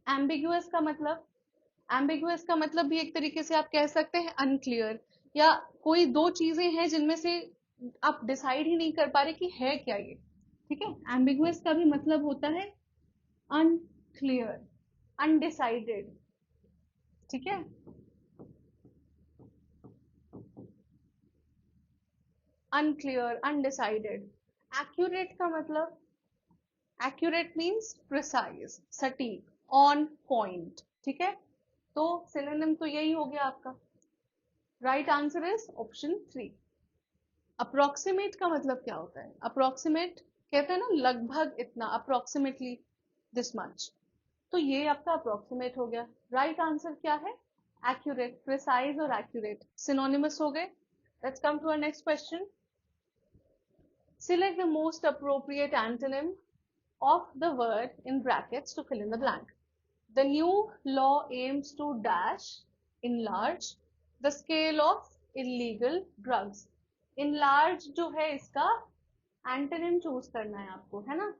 एम्बिगुअस का मतलब, एम्बिगुअस का मतलब भी एक तरीके से आप कह सकते हैं अनक्लियर, या कोई दो चीजें हैं जिनमें से आप डिसाइड ही नहीं कर पा रहे कि है क्या ये। ठीक है, एम्बिगुअस का भी मतलब होता है अनक्लियर, अनडिसाइडेड। ठीक है, अनक्लियर, अनडिसाइडेड। एक्यूरेट का मतलब, एक्यूरेट मीन्स प्रिसाइज, सटीक, ऑन पॉइंट। ठीक है, तो सिनोनिम तो यही हो गया आपका। Right answer is option 3। Approximate का मतलब क्या होता है, अप्रोक्सीमेट कहते हैं ना लगभग इतना, अप्रोक्सीमेटली दिस मच, तो ये आपका अप्रोक्सीमेट हो गया। राइट आंसर क्या है, एक्यूरेट, प्रिसाइज और एक्यूरेट सिनोनिमस हो गए। Let's come to our next question. Select the most appropriate antonym of the word in brackets to fill in the blank. The new law aims to dash, enlarge the scale of illegal drugs. Enlarge जो है इसका antonym choose करना है आपको, है ना।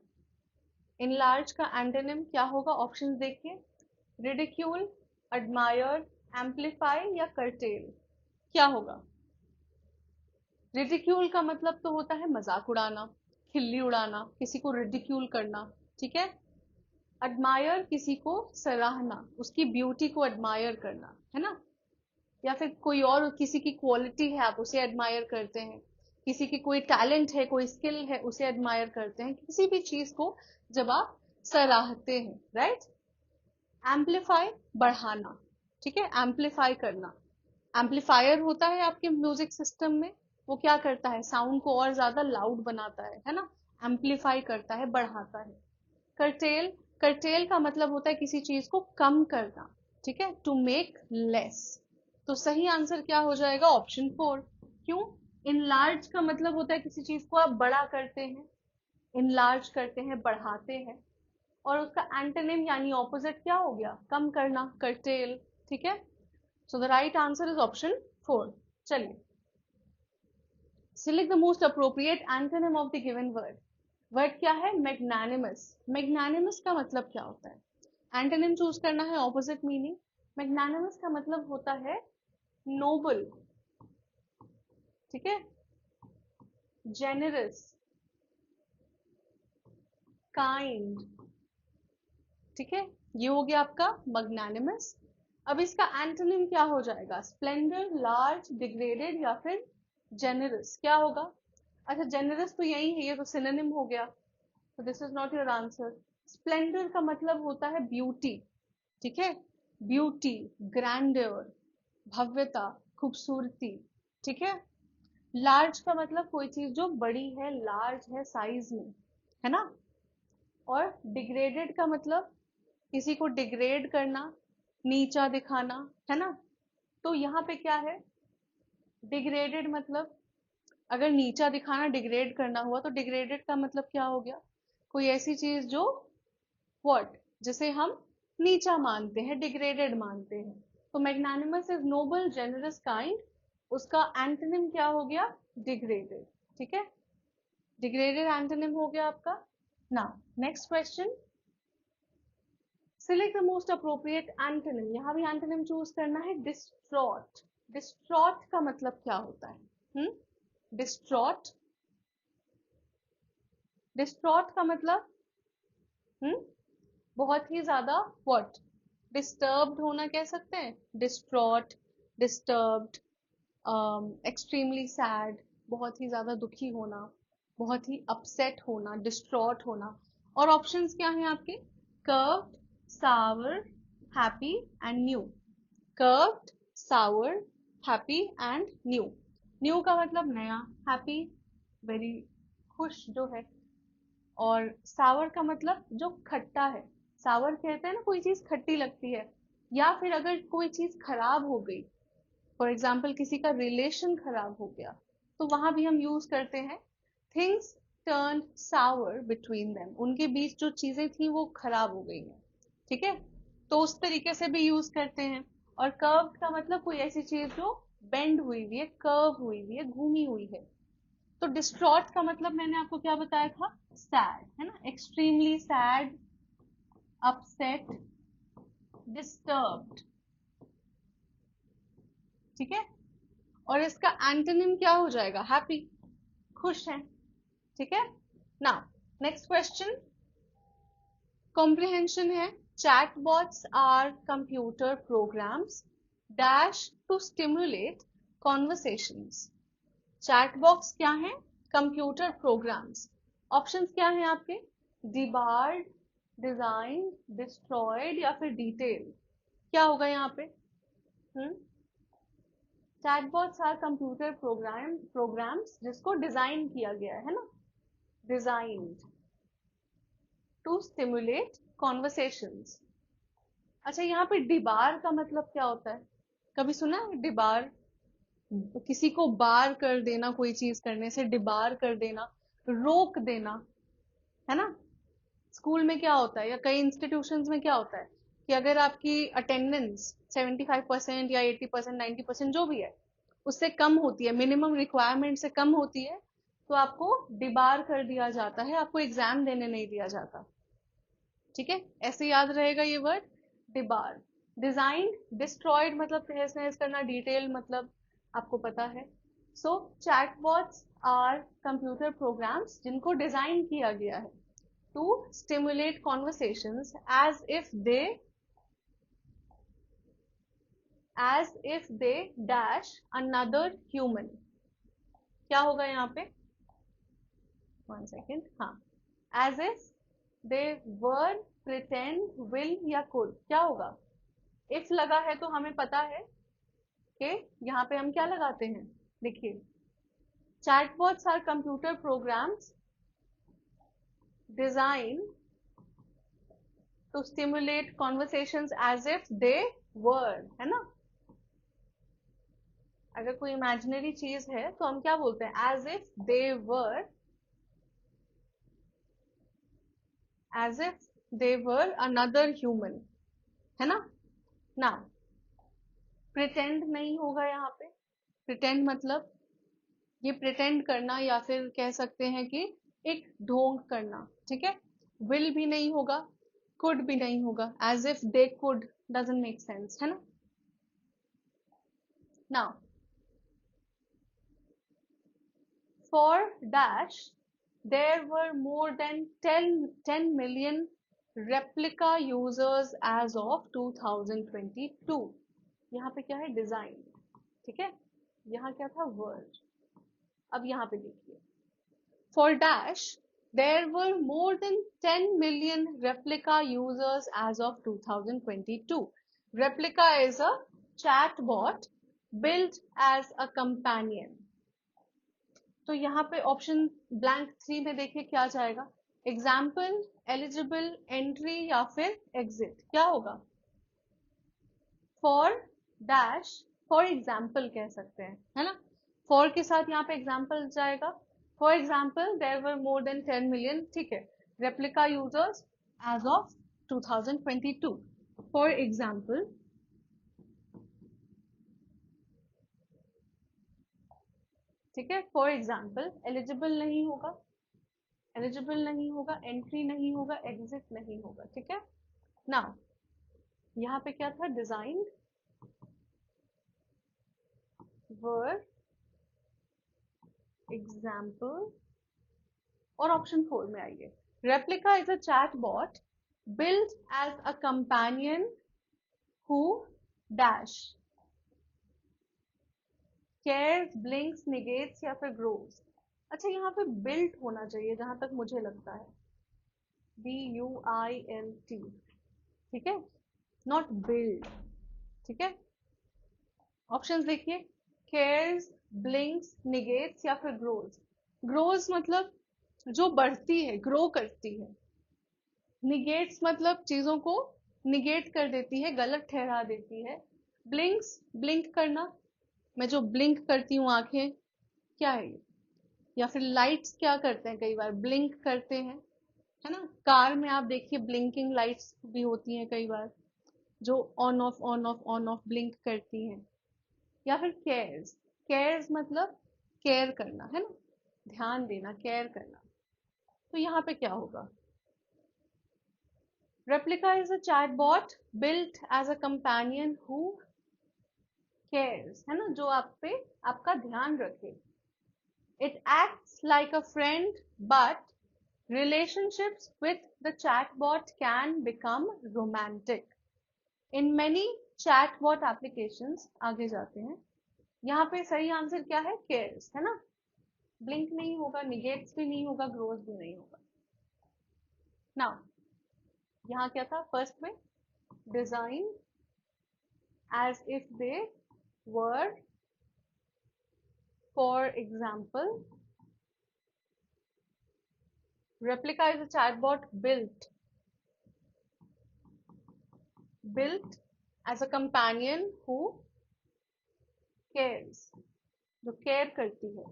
enlarge का antonym क्या होगा, ऑप्शंस देखिए, रिडिक्यूल, admire, amplify या curtail। क्या होगा, रिडिक्यूल का मतलब तो होता है मजाक उड़ाना, खिल्ली उड़ाना, किसी को रिडिक्यूल करना। ठीक है, एडमायर किसी को सराहना, उसकी ब्यूटी को एडमायर करना, है ना। या फिर कोई और किसी की क्वालिटी है आप उसे एडमायर करते हैं, किसी की कोई टैलेंट है, कोई स्किल है, उसे एडमायर करते हैं, किसी भी चीज को जब आप सराहते हैं, राइट। एम्पलीफाई, बढ़ाना। ठीक है, एम्पलीफाई करना। एम्पलीफायर होता है आपके म्यूजिक सिस्टम में, वो क्या करता है, साउंड को और ज्यादा लाउड बनाता है ना। एम्पलीफाई करता है, बढ़ाता है। कर्टेल, कर्टेल का मतलब होता है किसी चीज को कम करना। ठीक है, टू मेक लेस। तो सही आंसर क्या हो जाएगा, ऑप्शन 4। क्यों, इनलार्ज का मतलब होता है किसी चीज को आप बड़ा करते हैं, इनलार्ज करते हैं, बढ़ाते हैं, और उसका एंटोनिम यानी ऑपोजिट क्या हो गया, कम करना, कर्टेल। ठीक है, so the right answer is option 4। चलिए, select the most appropriate antonym of the given word. Word क्या है, मैग्नानिमस। मैग्नानिमस का मतलब क्या होता है, एंटोनिम चूज करना है, ऑपोजिट मीनिंग। मैग्नानिमस का मतलब होता है नोबल। ठीक है, जेनरस, काइंड। ठीक है, ये हो गया आपका मैग्नानिमस। अब इसका एंटोनिम क्या हो जाएगा, स्प्लेंडर, लार्ज, डिग्रेडेड या फिर जेनरस, क्या होगा। अच्छा, जेनरस तो यही है, ये तो सिनोनिम हो गया, तो this is not your answer. Splendor का मतलब होता है ब्यूटी। ठीक है, ब्यूटी, ग्रैंडर, भव्यता, खूबसूरती। ठीक है, लार्ज का मतलब कोई चीज जो बड़ी है, लार्ज है साइज में, है ना। और डिग्रेडेड का मतलब किसी को डिग्रेड करना, नीचा दिखाना, है ना। तो यहाँ पे क्या है, डिग्रेडेड मतलब अगर नीचा दिखाना डिग्रेड करना हुआ तो डिग्रेडेड का मतलब क्या हो गया? कोई ऐसी चीज जो व्हाट जिसे हम नीचा मानते हैं, डिग्रेडेड मानते हैं। तो magnanimous is noble generous kind, उसका एंटोनिम क्या हो गया? डिग्रेडेड। ठीक है, डिग्रेडेड एंटोनिम हो गया आपका। Now next question, select the most appropriate antonym. यहाँ भी एंटोनिम चूज करना है। डिस्ट्रॉट, डिस्ट्रॉट का मतलब क्या होता है? डिस्ट्रॉट, डिस्ट्रॉट का मतलब बहुत ही ज्यादा व्हाट, डिस्टर्ब्ड होना कह सकते हैं। डिस्ट्रॉट, डिस्टर्ब्ड, एक्सट्रीमली सैड, बहुत ही ज्यादा दुखी होना, बहुत ही अपसेट होना, डिस्ट्रॉट होना। और ऑप्शंस क्या हैं आपके? Curved, sour, happy and new. Curved, sour, happy and new. New का मतलब नया, हैप्पी वेरी खुश जो है, और सावर का मतलब जो खट्टा है। सावर कहते हैं ना, कोई चीज खट्टी लगती है। या फिर अगर कोई चीज खराब हो गई, फॉर एग्जाम्पल किसी का रिलेशन खराब हो गया, तो वहां भी हम यूज करते हैं थिंग्स टर्न सावर बिटवीन देम, उनके बीच जो चीजें थी वो खराब हो गई हैं। ठीक है, तो उस तरीके से भी यूज करते हैं। और कर्व का मतलब कोई ऐसी चीज जो बेंड हुई हुई है, कर्व हुई हुई है, घूमी हुई है। तो डिस्ट्रॉट का मतलब मैंने आपको क्या बताया था? सैड, है ना, एक्सट्रीमली सैड, अपसेट, डिस्टर्ब्ड। ठीक है, और इसका एंटोनिम क्या हो जाएगा? हैप्पी, खुश है। ठीक है, नाउ नेक्स्ट क्वेश्चन, कॉम्प्रिहेंशन है। Chatbots are computer programs dash to stimulate conversations. Chatbox क्या है? Computer programs. ऑप्शंस क्या हैं आपके? डिबार्ड, डिजाइन, डिस्ट्रॉयड या फिर डिटेल। क्या होगा यहाँ पे? चैटबॉट्स आर कंप्यूटर प्रोग्राम्स जिसको डिजाइन किया गया है ना, डिजाइन्ड टू स्टिमुलेट कॉन्वर्सेशंस। अच्छा, यहाँ पे डिबार का मतलब क्या होता है? कभी सुना है डिबार? किसी को बार कर देना, कोई चीज करने से डिबार कर देना, रोक देना, है ना। स्कूल में क्या होता है या कई इंस्टीट्यूशंस में क्या होता है कि अगर आपकी अटेंडेंस 75% या 80%, 90% जो भी है उससे कम होती है, मिनिमम रिक्वायरमेंट से कम होती है, तो आपको डिबार कर दिया जाता है, आपको एग्जाम देने नहीं दिया जाता। ठीक है, ऐसे याद रहेगा ये वर्ड, डिबार। डिजाइन, डिस्ट्रॉयड मतलब तहस नहस करना, डिटेल मतलब आपको पता है। सो चैटबॉट्स आर कंप्यूटर प्रोग्राम्स जिनको डिजाइन किया गया है to stimulate conversations as if they dash another human। क्या होगा यहाँ पे? 1 second, हाँ, as if they were, pretend, will या could। क्या होगा? if लगा है तो हमें पता है कि यहाँ पे हम क्या लगाते हैं। देखिए, chatbots are computer programs designed to stimulate conversations as if they were, है ना। अगर कोई इमेजिनरी चीज है तो हम क्या बोलते हैं? As if they were, as if they were another human, है ना। ना, प्रिटेंड नहीं होगा यहाँ पे। प्रिटेंड मतलब ये प्रिटेंड करना या फिर कह सकते हैं कि एक ढोंग करना। ठीक है, विल भी नहीं होगा, कुड भी नहीं होगा। As if they could doesn't make sense, है ना। Now for dash there were more than 10 million replica users as of 2022। यहाँ पे क्या है? डिजाइन। ठीक है, यहाँ क्या था? वर्ड। अब यहाँ पे देखिए, for dash there were more than 10 million replica users as of 2022। replica is a chatbot built as a companion। तो यहाँ पे ऑप्शन ब्लैंक 3 में देखिए क्या जाएगा? एग्जाम्पल, एलिजिबल, एंट्री या फिर एग्जिट। क्या होगा? फॉर डैश, फॉर एग्जाम्पल कह सकते हैं, है ना। फॉर के साथ यहाँ पे एग्जाम्पल जाएगा. For example there were more than 10 million, ठीक है, replica users as of 2022. For example, ठीक है, फॉर एग्जाम्पल एलिजिबल नहीं होगा, एलिजिबल नहीं होगा, एंट्री नहीं होगा, एग्जिट नहीं होगा, ठीक है. नाउ यहाँ पे क्या था, डिजाइन वर एग्जाम्पल. और ऑप्शन 4 में आइए. Replica is a chat bot built as a companion who dash cares, blinks, negates या फिर grows. अच्छा, यहाँ पे built होना चाहिए जहां तक मुझे लगता है, BUILT, ठीक है, नॉट build, ठीक है. ऑप्शंस देखिए, cares, blinks, negates या फिर grows. grows मतलब जो बढ़ती है, ग्रो करती है. निगेट्स मतलब चीजों को निगेट कर देती है, गलत ठहरा देती है. ब्लिंक्स, ब्लिंक करना, मैं जो ब्लिंक करती हूँ आंखें, क्या है ये. या फिर लाइट्स क्या करते हैं, कई बार ब्लिंक करते हैं, है ना. कार में आप देखिए ब्लिंकिंग लाइट्स भी होती हैं कई बार, जो on off on off on off blink करती हैं. या फिर केयर्स, केयर्स मतलब केयर करना, है ना, ध्यान देना, केयर करना. तो यहाँ पे क्या होगा, Replica is a chatbot built as a companion who cares, है ना, जो आप पे आपका ध्यान रखे. It acts like a friend, but relationships with the chatbot can become romantic. In many chatbot applications, आगे जाते हैं, यहाँ पे सही आंसर क्या है, cares, है ना. ब्लिंक नहीं होगा, निगेट्स भी नहीं होगा, ग्रोज भी नहीं होगा. नाउ यहाँ क्या था, फर्स्ट में design as if they were, for example, Replica is a chatbot built as a companion who cares, जो care करती है.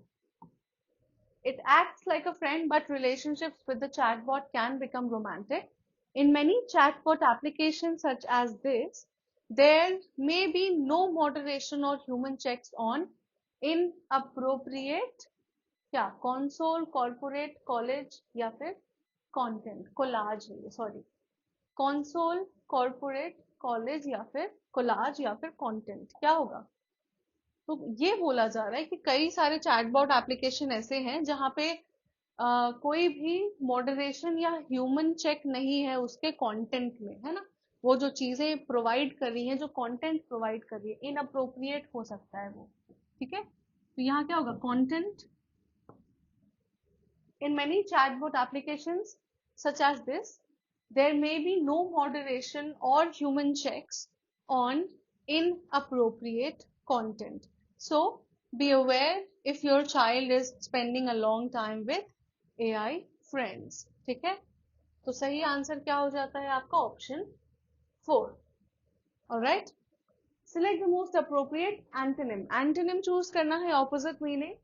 It acts like a friend, but relationships with the chatbot can become romantic. In many chatbot applications such as this, there may be no moderation or human checks on inappropriate, क्या, console, corporate, college या फिर content. Collage है ये, sorry, console, corporate, college या फिर collage या फिर content, क्या होगा. तो ये बोला जा रहा है कि कई सारे चैटबॉट एप्लीकेशन ऐसे हैं जहां पे कोई भी मॉडरेशन या ह्यूमन चेक नहीं है उसके कंटेंट में, है ना. वो जो चीजें प्रोवाइड कर रही हैं, जो कंटेंट प्रोवाइड कर रही है, इनअप्रोप्रिएट हो सकता है वो, ठीक है. तो यहाँ क्या होगा, content. In many chatbot applications such as this, there may be no moderation or human checks on inappropriate content. So be aware if your child is spending a long time with AI friends. ठीक है, तो सही answer क्या हो जाता है आपका, option 4. Alright, select the most appropriate antonym. Antonym choose करना है, ऑपोजिट मीनिंग.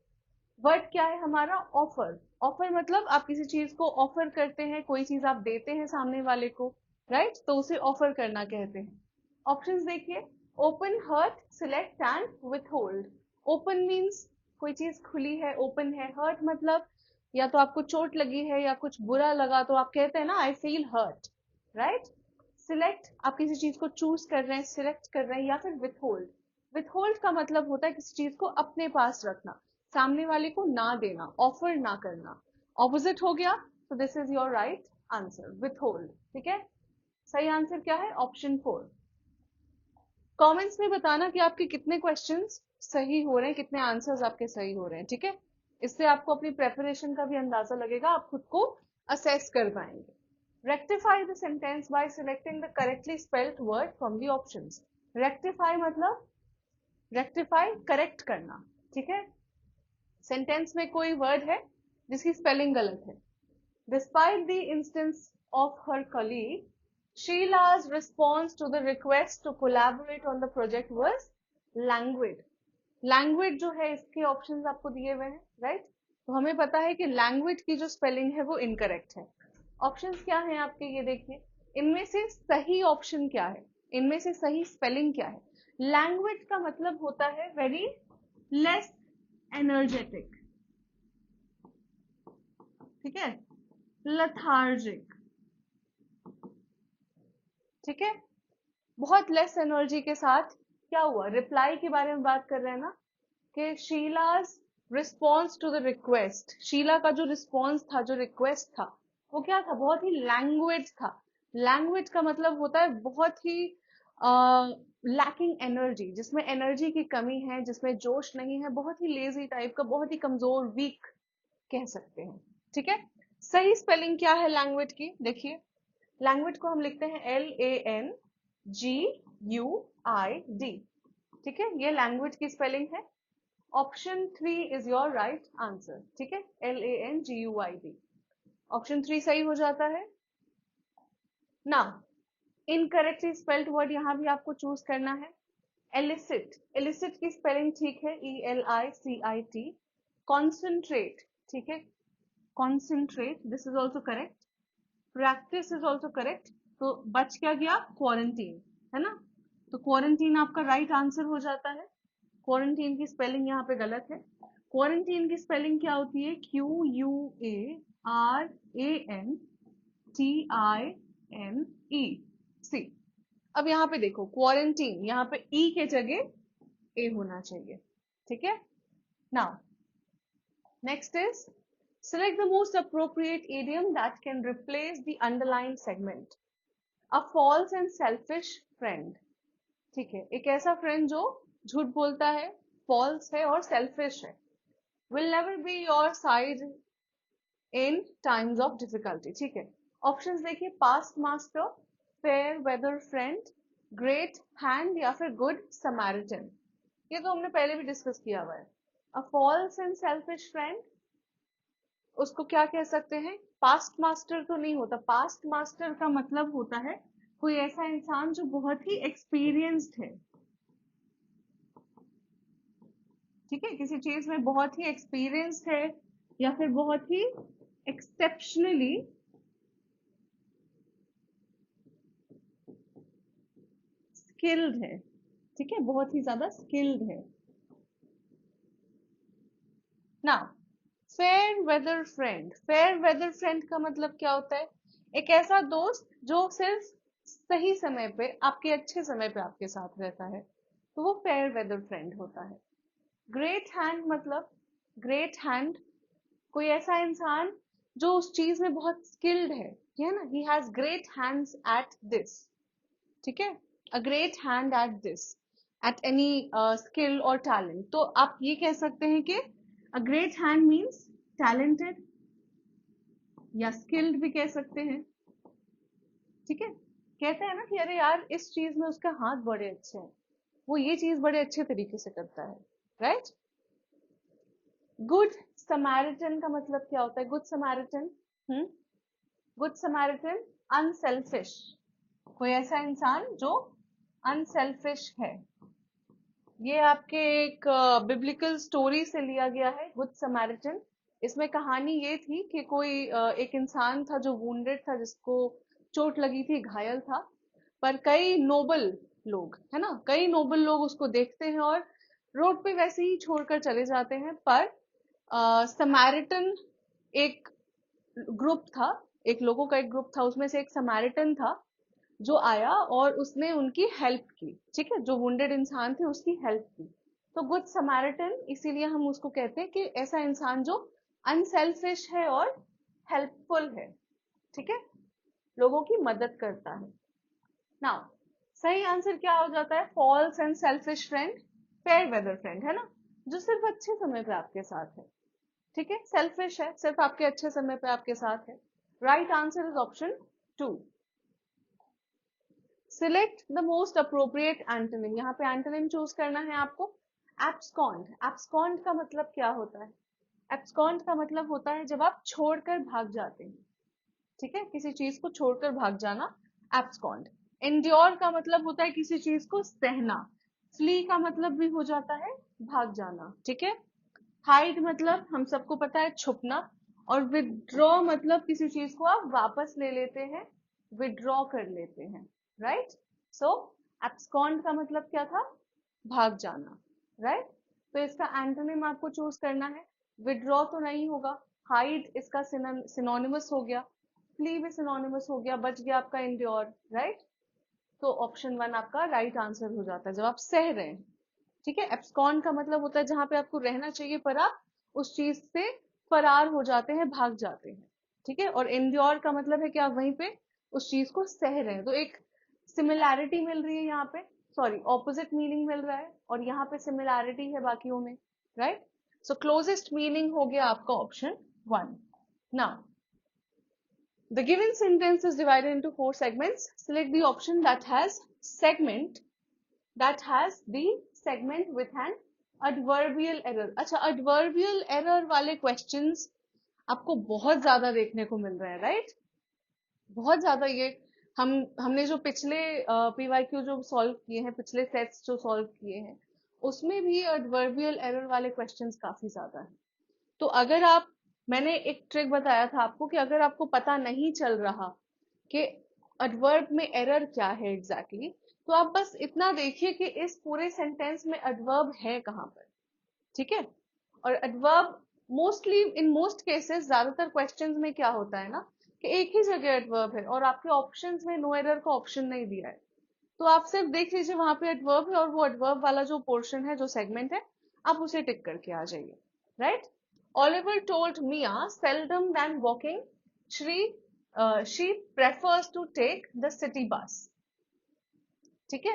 वर्ड क्या है हमारा, ऑफर. ऑफर मतलब आप किसी चीज को ऑफर करते हैं, कोई चीज आप देते हैं सामने वाले को, राइट, तो उसे ऑफर करना कहते हैं. ऑप्शंस देखिए, open, hurt, select and withhold. Open means कोई चीज खुली है, ओपन है. हर्ट मतलब या तो आपको चोट लगी है या कुछ बुरा लगा तो आप कहते हैं ना, I feel hurt, right. Select, आप किसी चीज को चूज कर रहे हैं, सिलेक्ट कर रहे हैं. या फिर विथहोल्ड. विथहोल्ड का मतलब होता है किसी चीज को अपने पास रखना, सामने वाले को ना देना, ऑफर ना करना. ऑपोजिट हो गया, तो this is your right answer, withhold. ठीक है, सही आंसर क्या है, ऑप्शन 4. कमेंट्स में बताना कि आपके कितने क्वेश्चंस सही हो रहे हैं, कितने आंसर्स आपके सही हो रहे हैं. ठीक है, इससे आपको अपनी प्रेपरेशन का भी अंदाजा लगेगा, आप खुद को असेस कर पाएंगे. Rectify the sentence by selecting the correctly spelled word from the options. Rectify मतलब रेक्टिफाई, करेक्ट करना. ठीक है, सेंटेंस में कोई वर्ड है जिसकी स्पेलिंग गलत है. Despite the instance of her colleague, Sheila's response to the request to collaborate on the project was languid. Language जो है इसके ऑप्शंस आपको दिए हुए हैं, राइट। तो हमें पता है कि लैंग्वेज की जो स्पेलिंग है वो इनकरेक्ट है। ऑप्शंस क्या हैं आपके, ये देखिए। इनमें से सही ऑप्शन क्या है, इनमें से सही स्पेलिंग क्या है। लैंग्वेज का मतलब होता है वेरी लेस एनर्जेटिक, ठीक है, लथार्जिक, ठीक है, बहुत लेस एनर्जी के साथ। क्या हुआ, रिप्लाई के बारे में बात कर रहे हैं ना, कि Sheila's response to the request, Sheila का जो रिस्पॉन्स था, जो रिक्वेस्ट था, वो क्या था, बहुत ही लैंग्वेज था। लैंग्वेज का मतलब होता है बहुत ही लैकिंग एनर्जी, जिसमें एनर्जी की कमी है, जिसमें जोश नहीं है, बहुत ही लेजी टाइप का, बहुत ही कमजोर, वीक कह सकते हैं, ठीक है। सही स्पेलिंग क्या है लैंग्वेज की, देखिए। लैंग्वेज को हम लिखते हैं LANGUID, ठीक है, ये लैंग्वेज की स्पेलिंग है। Option 3 is your right answer, ठीक है, LANGUID, ऑप्शन 3 सही हो जाता है ना। इनकरेक्टली स्पेल्ड वर्ड यहाँ भी आपको चूज करना है। एलिसिट, एलिसिट की स्पेलिंग ठीक है, ELICIT। कॉन्सेंट्रेट, ठीक है, concentrate, this is also correct. Practice is also correct. तो बच क्या गया, क्वारंटीन, है ना। तो क्वारंटीन आपका राइट आंसर हो जाता है। क्वारंटीन की स्पेलिंग यहाँ पे गलत है। क्वारंटीन की स्पेलिंग क्या होती है, QUARANTINEC। अब यहाँ पे देखो, क्वारंटीन, यहाँ पे ई के जगह ए होना चाहिए, ठीक है। Now next is, select the most appropriate idiom that can replace the underlined segment. A false and selfish friend, ठीक है, एक ऐसा फ्रेंड जो झूठ बोलता है, फॉल्स है और सेल्फिश है। will never be your side in times of difficulty, ठीक है। ऑप्शंस देखिए, past master, fair weather friend, great hand या फिर गुड समैरिटन। ये तो हमने पहले भी डिस्कस किया हुआ है। A false and selfish friend, उसको क्या कह सकते हैं, पास्ट मास्टर तो नहीं होता। पास्ट मास्टर का मतलब होता है कोई ऐसा इंसान जो बहुत ही एक्सपीरियंस्ड है, ठीक है, किसी चीज में बहुत ही एक्सपीरियंस्ड है या फिर बहुत ही एक्सेप्शनली स्किल्ड है, ठीक है, बहुत ही ज्यादा स्किल्ड है। ना, fair weather friend, fair weather friend का मतलब क्या होता है, एक ऐसा दोस्त जो सिर्फ सही समय पे, आपके अच्छे समय पे आपके साथ रहता है, तो वो फेयर वेदर फ्रेंड होता है। ग्रेट हैंड मतलब, ग्रेट हैंड, कोई ऐसा इंसान जो उस चीज में बहुत स्किल्ड है ना, he has great hands at this, ठीक है, a great hand at this, at any skill और टैलेंट। तो आप ये कह सकते हैं कि a great hand means talented या स्किल्ड भी कह सकते हैं, ठीक है। कहते हैं ना कि अरे यार, इस चीज में उसका हाथ बड़े अच्छे हैं, वो ये चीज बड़े अच्छे तरीके से करता है, राइट। गुड समैरिटन का मतलब क्या होता है, good Samaritan, good Samaritan, unselfish, कोई ऐसा इंसान जो अनसेल्फिश है। ये आपके एक बिब्लिकल स्टोरी से लिया गया है, गुड समैरिटन। इसमें कहानी ये थी कि कोई एक इंसान था जो वुंडेड था, जिसको चोट लगी थी, घायल था। पर कई नोबल लोग, है ना, कई नोबल लोग उसको देखते हैं और रोड पे वैसे ही छोड़कर चले जाते हैं। पर समैरिटन एक ग्रुप था, एक लोगों का एक ग्रुप था, उसमें से एक समैरिटन था जो आया और उसने उनकी हेल्प की, ठीक है, जो वुंडेड इंसान थे उसकी हेल्प की। तो गुड समैरिटन इसीलिए हम उसको कहते हैं कि ऐसा इंसान जो अनसेल्फिश है और हेल्पफुल है, ठीक है, लोगों की मदद करता है। नाउ सही आंसर क्या हो जाता है, false and selfish friend, fair weather friend, है ना, जो सिर्फ अच्छे समय पे आपके साथ है, ठीक है। सेल्फिश है, सिर्फ आपके अच्छे समय पे आपके साथ है। Right answer is option 2। Select the most appropriate antonym, यहाँ पे एंटोनिम चूज करना है आपको। एब्सकॉन्ड, एब्सकॉन्ड का मतलब क्या होता है, एब्सकॉन्ड का मतलब होता है जब आप छोड़कर भाग जाते हैं, ठीक है, किसी चीज को छोड़कर भाग जाना, एब्सकॉन्ड। एंड्योर का मतलब होता है किसी चीज को सहना, फ्ली का मतलब भी हो जाता है भाग जाना, ठीक है। हाइड मतलब हम सबको पता है छुपना, और विदड्रॉ मतलब किसी चीज को आप वापस ले लेते हैं, विदड्रॉ कर लेते हैं, राइट। सो एब्सकॉन्ड का मतलब क्या था, भाग जाना, राइट। तो इसका एंटोनिम आपको चूज करना है। विदड्रॉ तो नहीं होगा, हाइड इसका सिनोनिमस हो गया, फ्ली भी सिनोनिमस हो गया, बच गया आपका इंड्योर, राइट। तो ऑप्शन वन आपका राइट आंसर हो जाता है जब आप सह रहे हैं, ठीक है। एब्सकॉन का मतलब होता है जहां पे आपको रहना चाहिए पर आप उस चीज से फरार हो जाते हैं, भाग जाते हैं, ठीक है। और इंड्योर का मतलब है कि आप वहीं पे उस चीज को सह रहे हैं। तो एक सिमिलैरिटी मिल रही है यहाँ पे, सॉरी ऑपोजिट मीनिंग मिल रहा है, और यहाँ पे सिमिलैरिटी है बाकियों में, राइट। सो क्लोजेस्ट मीनिंग हो गया आपका option one. Now the given sentence is divided into four segments. Select the option that has the segment with an adverbial error. अच्छा, adverbial error वाले questions आपको बहुत ज्यादा देखने को मिल रहे हैं, राइट। बहुत ज्यादा ये हमने जो पिछले पीवाईक्यू जो सॉल्व किए हैं, पिछले सेट्स जो सॉल्व किए हैं, उसमें भी adverbial error वाले questions काफी ज्यादा है। तो अगर आप, मैंने एक ट्रिक बताया था आपको कि अगर आपको पता नहीं चल रहा कि एडवर्ब में एरर क्या है एग्जैक्टली तो आप बस इतना देखिए कि इस पूरे सेंटेंस में एडवर्ब है कहाँ पर, ठीक है। और adverb mostly in most cases ज्यादातर क्वेश्चंस में क्या होता है ना कि एक ही जगह एडवर्ब है और आपके ऑप्शंस में नो एरर का ऑप्शन नहीं दिया है। तो आप सिर्फ देख लीजिए वहां पे एडवर्ब है और वो एडवर्ब वाला जो पोर्शन है, जो सेगमेंट है, आप उसे टिक करके आ जाइए, right. Oliver told Mia seldom than walking. She she prefers to take the city bus. ठीक है,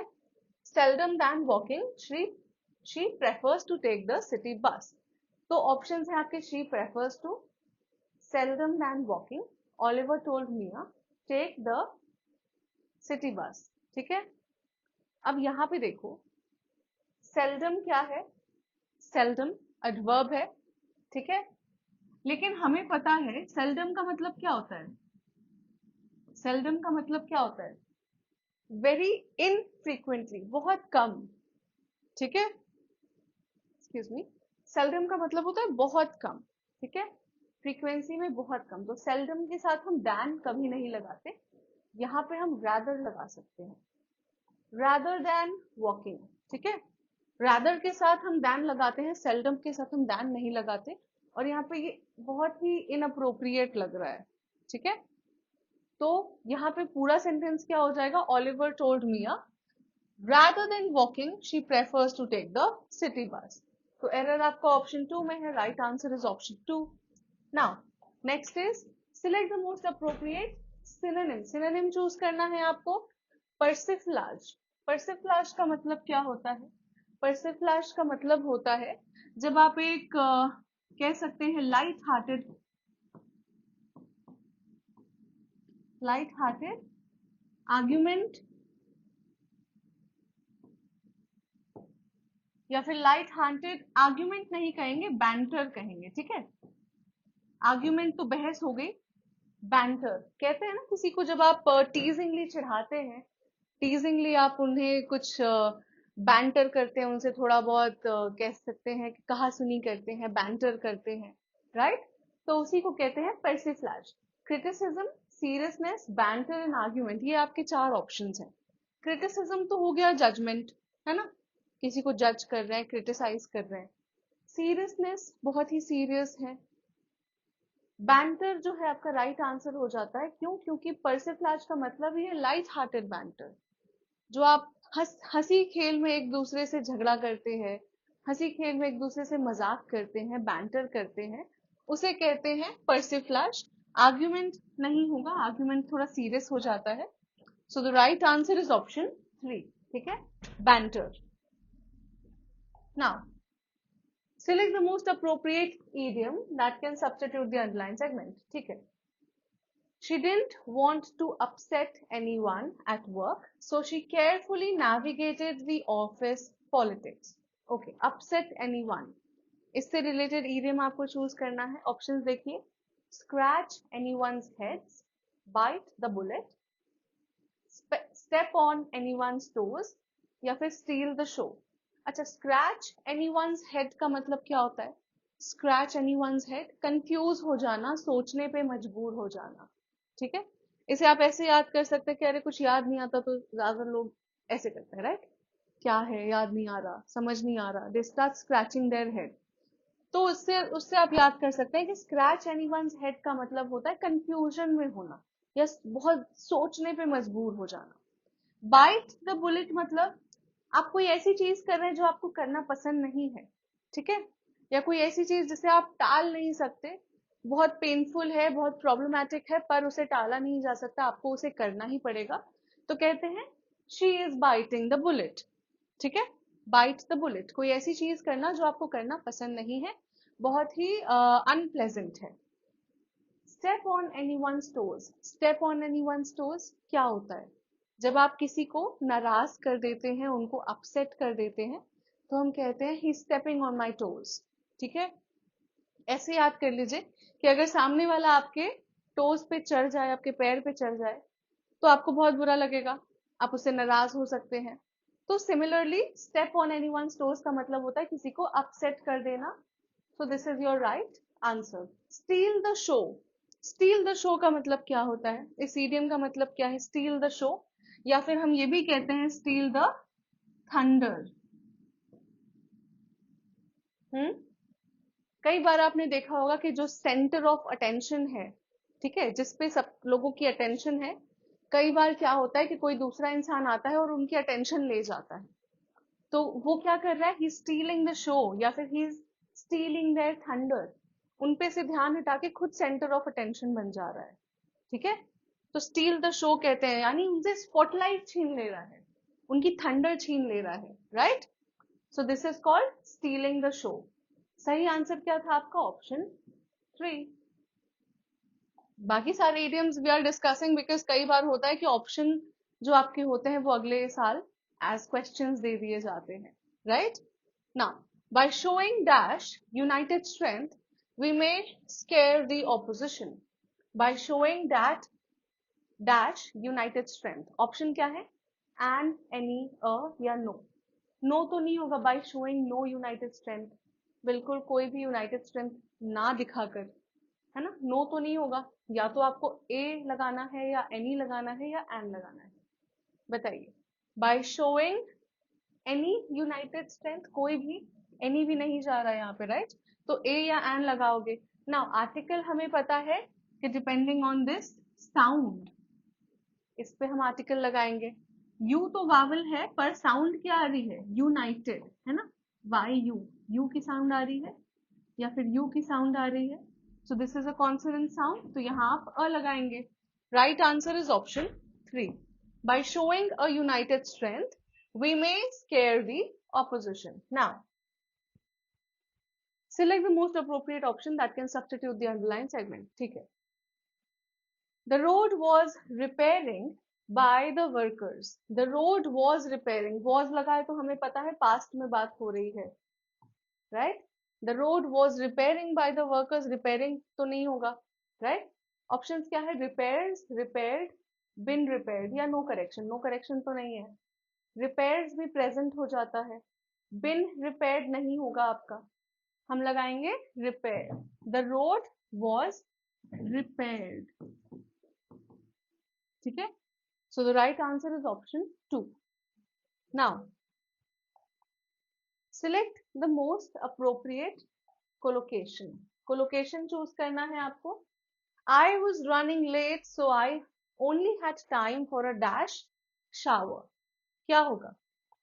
seldom than walking. She prefers to take the city bus. तो ऑप्शंस हैं आपके she prefers to, seldom than walking, Oliver told Mia, take the city bus. ठीक है। अब यहाँ पे देखो seldom क्या है, seldom एडवर्ब है, ठीक है। लेकिन हमें पता है seldom का मतलब क्या होता है, सेल्डम का मतलब क्या होता है, वेरी इनफ्रीक्वेंटली, बहुत कम, ठीक है। एक्सक्यूज मी, सेल्डम का मतलब होता है बहुत कम, ठीक है, फ्रीक्वेंसी में बहुत कम। तो सेल्डम के साथ हम दैन कभी नहीं लगाते, यहाँ पे हम रैदर लगा सकते हैं, रैदर देन वॉकिंग, ठीक है। रैदर के साथ हम दैन लगाते हैं, सेल्डम के साथ हम दैन नहीं लगाते, और यहाँ पे ये बहुत ही इनअप्रोप्रिएट लग रहा है, ठीक है। तो यहाँ पे पूरा सेंटेंस क्या हो जाएगा, Oliver told Mia rather than walking she prefers to take the city bus. तो एरर आपका ऑप्शन टू में है, right answer is option two. Now next is select the most appropriate synonym. Synonym choose करना है आपको। पर्सिफ्लाज, पर्सिफ्लाज का मतलब क्या होता है, पर्सिफ्लाज का मतलब होता है जब आप एक कह सकते हैं लाइट हार्टेड आर्ग्यूमेंट, या फिर लाइट हार्टेड आर्ग्यूमेंट नहीं कहेंगे, बैंटर कहेंगे, ठीक है। आर्ग्यूमेंट तो बहस हो गई, बैंटर कहते हैं ना किसी को जब आप टीजिंगली चिढ़ाते हैं, टीजिंगली आप उन्हें कुछ बैंटर करते हैं, उनसे थोड़ा बहुत कह सकते हैं कि कहा सुनी करते हैं, बैंटर करते हैं, राइट। तो उसी को कहते हैं persiflage. Criticism, seriousness, banter and argument, ये आपके चार ऑप्शंस हैं। क्रिटिसिज्म तो हो गया जजमेंट, है ना, किसी को जज कर रहे हैं, क्रिटिसाइज कर रहे हैं। सीरियसनेस, बहुत ही सीरियस है। बैंटर जो है आपका राइट आंसर हो जाता है, क्यों, क्योंकि पर्सिफ्लाज का मतलब ही है लाइट हार्टेड बैंटर, जो आप हंसी खेल में एक दूसरे से झगड़ा करते हैं, हंसी खेल में एक दूसरे से मजाक करते हैं, बैंटर करते हैं, उसे कहते हैं पर्सिफ्लाज। आर्ग्यूमेंट नहीं होगा, आर्ग्यूमेंट थोड़ा सीरियस हो जाता है। So the right answer is option three, ठीक है, banter. Now select the most appropriate idiom that can substitute the underlined segment, ठीक है। She didn't want to upset anyone at work, so she carefully navigated the office politics. Okay, upset anyone, इससे related idiom आपको choose करना है। Options देखिए, scratch anyone's heads, bite the bullet, step on anyone's toes, या फिर steal the show। अच्छा, scratch anyone's head का मतलब क्या होता है? स्क्रैच एनीवन्स हेड, कंफ्यूज हो जाना, सोचने पे मजबूर हो जाना। ठीक है, इसे आप ऐसे याद कर सकते हैं कि अरे कुछ याद नहीं आता, तो ज्यादा लोग ऐसे करते हैं, राइट? क्या है, याद नहीं आ रहा, समझ नहीं आ रहा, they start scratching their head. तो उससे उससे आप याद कर सकते हैं कि स्क्रैच एनीवन्स हेड का मतलब होता है कंफ्यूजन में होना या बहुत सोचने पे मजबूर हो जाना। बाइट द बुलेट मतलब आप कोई ऐसी चीज कर रहे हैं जो आपको करना पसंद नहीं है, ठीक है, या कोई ऐसी चीज जिसे आप टाल नहीं सकते, बहुत पेनफुल है, बहुत प्रॉब्लमैटिक है, पर उसे टाला नहीं जा सकता, आपको उसे करना ही पड़ेगा, तो कहते हैं she is biting the bullet. ठीक है, बाइट द बुलेट, कोई ऐसी चीज करना जो आपको करना पसंद नहीं है, बहुत ही अनप्लेजेंट है। Step on anyone's toes, step on anyone's toes क्या होता है? जब आप किसी को नाराज कर देते हैं, उनको अपसेट कर देते हैं, तो हम कहते हैं ही स्टेपिंग ऑन माई टोज। ठीक है, ऐसे याद कर लीजिए कि अगर सामने वाला आपके टोज पे चढ़ जाए, आपके पैर पे चढ़ जाए, तो आपको बहुत बुरा लगेगा, आप उससे नाराज हो सकते हैं। तो similarly step on anyone's toes का मतलब होता है किसी को अपसेट कर देना। सो this is your right answer. Steel the show, steel the show का मतलब क्या होता है? इस इडियम का मतलब क्या है, स्टील द शो? या फिर हम ये भी कहते हैं स्टील द थंडर। हम्म, कई बार आपने देखा होगा कि जो सेंटर ऑफ अटेंशन है, ठीक है, जिसपे सब लोगों की अटेंशन है, कई बार क्या होता है कि कोई दूसरा इंसान आता है और उनकी अटेंशन ले जाता है, तो वो क्या कर रहा है, ही स्टीलिंग द शो या फिर ही स्टीलिंग देयर थंडर, उनपे से ध्यान हटा के खुद सेंटर ऑफ अटेंशन बन जा रहा है। ठीक है, तो स्टील द शो कहते हैं, यानी उनसे स्पॉटलाइट छीन ले रहा है, उनकी थंडर छीन ले रहा है, right? So this is called stealing the show. सही आंसर क्या था आपका? ऑप्शन 3। बाकी सारे idioms we are discussing because कई बार होता है कि ऑप्शन जो आपके होते हैं वो अगले साल एज क्वेश्चंस दे दिए जाते हैं, right? Now, by showing dash united strength we may scare the opposition. By showing that dash united strength, option क्या है? एंड, एनी, अ या नो? नो तो नहीं होगा, by showing no United strength, बिल्कुल कोई भी यूनाइटेड स्ट्रेंथ ना दिखाकर, है ना, नो तो नहीं होगा। या तो आपको ए लगाना है, या एनी लगाना है, या एन लगाना है, बताइए। By showing any United strength, कोई भी, एनी भी नहीं जा रहा है यहाँ पे, राइट? तो ए या एन लगाओगे। नाउ आर्टिकल हमें पता है कि डिपेंडिंग ऑन दिस साउंड, इस पे हम आर्टिकल लगाएंगे। यू तो वावल है, पर साउंड क्या आ रही है? यूनाइटेड, है ना, वाई यू, यू की साउंड आ रही है या फिर यू की साउंड आ रही है, so this is a consonant sound, तो यहाँ आप अ लगाएंगे। Right answer is option 3। By showing a united strength we may scare the opposition. Now select the most appropriate option that can substitute the underlined segment। ठीक है, the road was repairing by the workers, the road was repairing, was लगा है तो हमें पता है past में बात हो रही है, right? The road was repairing by the workers, repairing तो नहीं होगा, राइट? ऑप्शंस क्या है? रिपेयर्स, रिपेयर्ड, बिन रिपेयर्ड, या नो करेक्शन, नो करेक्शन तो नहीं है। रिपेयर्स भी प्रेजेंट हो जाता है, बिन रिपेयर्ड नहीं होगा आपका, हम लगाएंगे repair. The road was repaired. ठीक है, so the right answer is option 2। Now select the most appropriate collocation, collocation choose करना है आपको। I was running late, so I only had time for a dash shower। क्या होगा?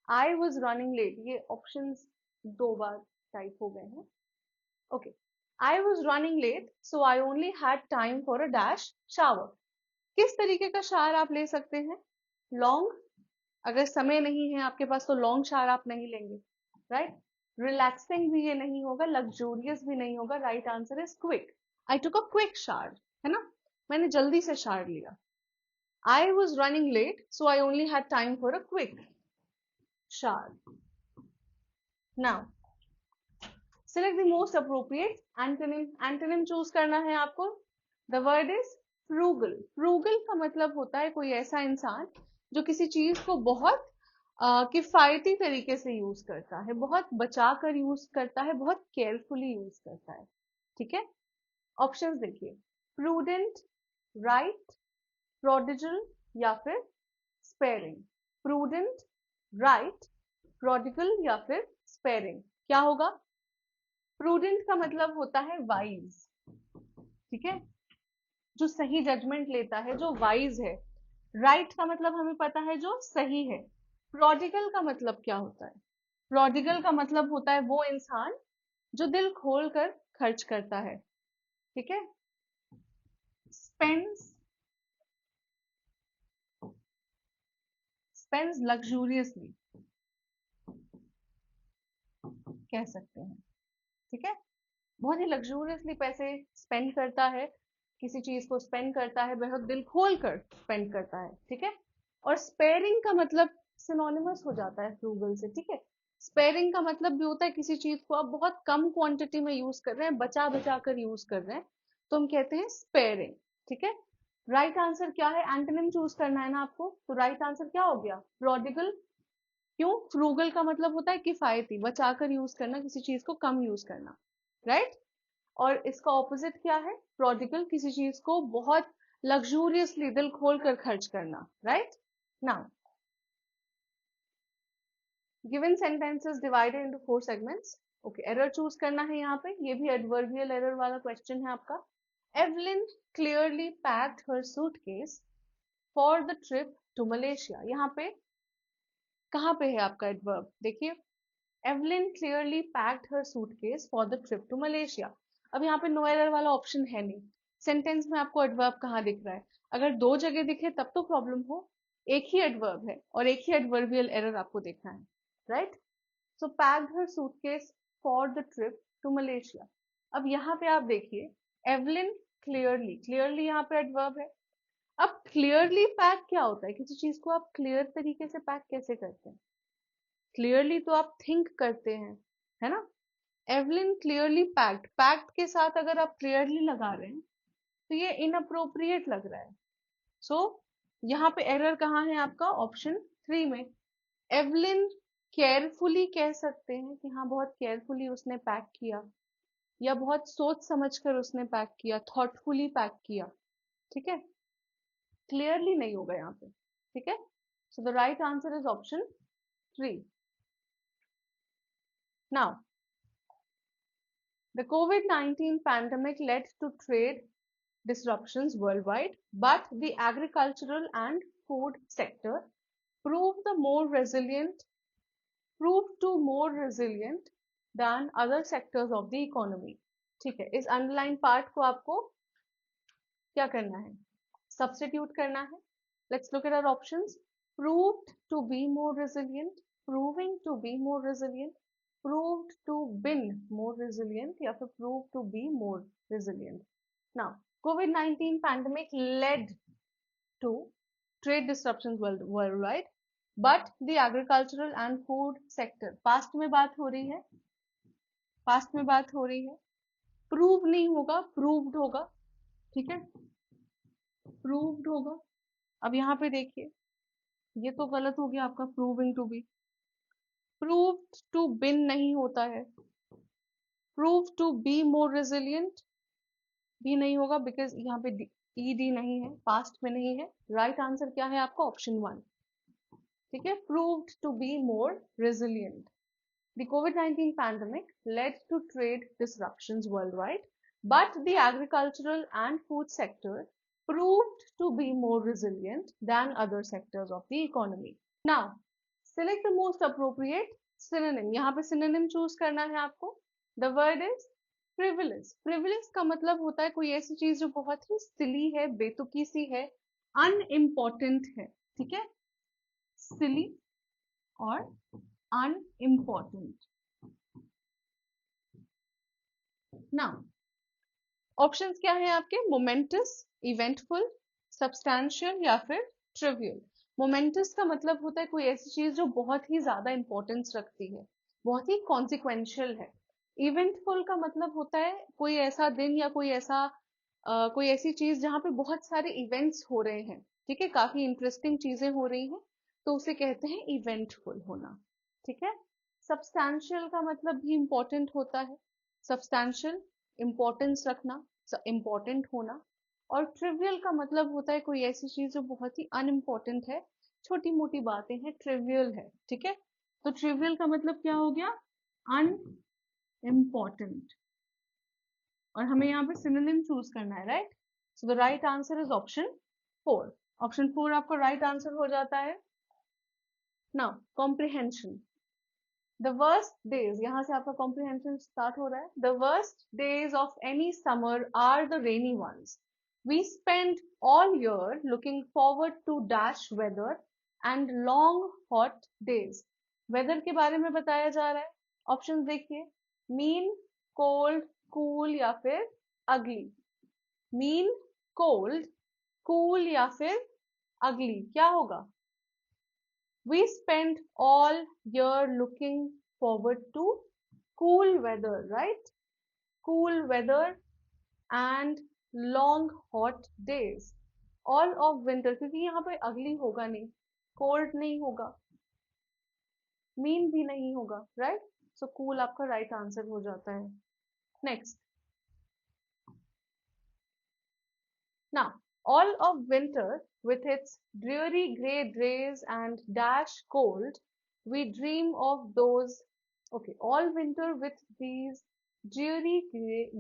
I was running late, ये options दो बार type हो गए हैं। Okay, I was running late, so I only had time for a dash shower। किस तरीके का शावर आप ले सकते हैं? लॉन्ग, अगर समय नहीं है आपके पास तो लॉन्ग शावर आप नहीं लेंगे, राइट? रिलैक्सिंग भी ये नहीं होगा, लग्जूरियस भी नहीं होगा, right answer is quick. I took a quick shower, है ना, मैंने जल्दी से शावर लिया। I was running late, so I only had time for a quick shower। Now, select the most appropriate antonym। Antonym choose करना है आपको। The word is frugal। Frugal का मतलब होता है कोई ऐसा इंसान जो किसी चीज को बहुत किफायती तरीके से यूज करता है, बहुत बचा कर यूज करता है, बहुत केयरफुली यूज करता है। ठीक है, ऑप्शंस देखिए, प्रूडेंट, राइट, प्रोडिजल या फिर स्पेयरिंग। प्रूडेंट, राइट, प्रोडिगल या फिर स्पेयरिंग। क्या होगा? प्रूडेंट का मतलब होता है वाइज, ठीक है, जो सही जजमेंट लेता है, जो वाइज है। राइट का मतलब हमें पता है, जो सही है। प्रोडिगल का मतलब क्या होता है? प्रोडिगल का मतलब होता है वो इंसान जो दिल खोल कर खर्च करता है। ठीक है, स्पेंड्स, स्पेंड्स लग्जूरियसली कह सकते हैं। ठीक है, बहुत ही लग्जूरियसली पैसे स्पेंड करता है, किसी चीज को स्पेंड करता है, बहुत दिल खोल कर स्पेंड करता है। ठीक है, और स्पेयरिंग का मतलब सिनोनिमस हो जाता है फ्रूगल से। ठीक है, स्पेयरिंग का मतलब भी होता है किसी चीज को आप बहुत कम क्वांटिटी में यूज कर रहे हैं, बचा बचा कर यूज कर रहे हैं, तो हम कहते हैं स्पेयरिंग। ठीक है, राइट आंसर क्या है? एंटोनिम चूज करना है ना आपको, तो राइट आंसर क्या हो गया? प्रोडिगल। क्यों? फ्रूगल का मतलब होता है किफायती, बचा कर यूज करना, किसी चीज को कम यूज करना। राइट, और इसका ऑपोजिट क्या है? प्रोडिगल, किसी चीज को बहुत लग्जूरियसली दिल खोल कर खर्च करना। Right, now given sentences divided into 4 segments. Okay, error choose करना है यहाँ पे, ये भी एडवर्बियल एरर वाला क्वेश्चन है आपका। Evelyn clearly packed her suitcase for the trip to Malaysia. यहाँ पे कहाँ पे है आपका एडवर्ब? देखिए, Evelyn clearly packed her suitcase for the trip to Malaysia. अब यहाँ पे नो एरर वाला ऑप्शन है नहीं, सेंटेंस में आपको एडवर्ब कहाँ दिख रहा है? अगर दो जगह दिखे तब तो प्रॉब्लम हो, एक ही एडवर्ब है और एक ही एडवर्बियल एरर आपको देखना है। Right, so packed her suitcase for the trip to Malaysia. अब यहाँ पे आप देखिए, एवलिन क्लियरली, क्लियरली यहाँ पे एडवर्ब है। अब क्लियरली पैक क्या होता है? किसी चीज को आप क्लियर तरीके से पैक कैसे करते हैं? क्लियरली तो आप थिंक करते हैं, है ना? एवलिन क्लियरली पैक्ड, पैक्ड के साथ अगर आप क्लियरली लगा रहे हैं तो ये इनअप्रोप्रिएट लग रहा है। सो यहाँ पे एरर कहाँ है आपका? ऑप्शन 3 में। एवलिन केयरफुली कह सकते हैं कि हाँ, बहुत केयरफुली उसने पैक किया, या बहुत सोच समझ कर उसने पैक किया, थॉटफुली पैक किया। ठीक है, क्लियरली नहीं होगा यहाँ पे। ठीक है, so the right answer is option 3। Now, the COVID-19 pandemic led to trade disruptions worldwide, but the agricultural and food sector proved the more resilient, proved to more resilient than other sectors of the economy. ठीक है, इस underline part को आपको क्या करना है? Substitute करना है। Let's look at our options. proved to be more resilient, proving to be more resilient, proved to been more resilient या फिर proved to be more resilient. Now, COVID-19 pandemic led to trade disruptions worldwide, but the agricultural and food sector, past में बात हो रही है, past में बात हो रही है, prove नहीं होगा, proved होगा। ठीक है, proved होगा। अब यहाँ पे देखिए, ये तो गलत हो गया आपका, proving to be. Proved to been नहीं होता है, prove to be more resilient भी नहीं होगा, बिकॉज यहाँ पे ईडी नहीं है, पास्ट में नहीं है। राइट आंसर क्या है आपका? ऑप्शन 1। ठीक है, proved to be more resilient. The COVID-19 pandemic led to trade disruptions worldwide, but the agricultural and food sector proved to be more resilient than other sectors of the economy. Now, select the most appropriate synonym. यहाँ पे synonym choose करना है आपको। The word is frivolous. Frivolous का मतलब होता है कोई ऐसी चीज जो बहुत ही silly है, बेतुकी सी है, unimportant है। ठीक है, silly और unimportant. Now, ऑप्शंस क्या है आपके? मोमेंटस, इवेंटफुल, सब्सटैंशियल या फिर ट्रिवियल। मोमेंटस का मतलब होता है कोई ऐसी चीज जो बहुत ही ज्यादा इंपॉर्टेंस रखती है, बहुत ही कॉन्सिक्वेंशियल है। इवेंटफुल का मतलब होता है कोई ऐसा दिन या कोई ऐसा कोई ऐसी चीज जहाँ पे बहुत सारे इवेंट्स हो रहे हैं। ठीक है, काफी इंटरेस्टिंग चीजें हो रही हैं, तो उसे कहते हैं इवेंटफुल होना। ठीक है। सब्सटैंशियल का मतलब भी इंपॉर्टेंट होता है। सब्सटैंशियल, इंपॉर्टेंस रखना, इंपॉर्टेंट होना। और ट्रिवियल का मतलब होता है कोई ऐसी चीज जो बहुत ही अनइम्पॉर्टेंट है, छोटी मोटी बातें हैं, ट्रिवियल है। ठीक है। तो ट्रिवियल का मतलब क्या हो गया? अनइम्पॉर्टेंट। और हमें यहाँ पे सिनोनिम चूज करना है, right? So the right answer is option 4। Option 4 आपका राइट आंसर हो जाता है। Now comprehension. The worst days, यहां से आपका कॉम्प्रिहेंशन स्टार्ट हो रहा है। The worst days of any summer are the rainy ones. We spend all year looking forward to dash weather and long hot days. Weather के बारे में बताया जा रहा है। ऑप्शन देखिए, मीन, कोल्ड, कूल या फिर अगली। मीन, कोल्ड, कूल या फिर अगली, क्या होगा? We spend all year looking forward to cool weather, right? Cool weather and long hot days. All of winter, क्योंकि यहाँ पे अगली होगा नहीं, कोल्ड नहीं होगा, मीन भी नहीं होगा, राइट? सो कूल आपका राइट आंसर हो जाता है। Next, now all of winter with its dreary grey days and dash cold, we dream of those. Okay, all winter with these dreary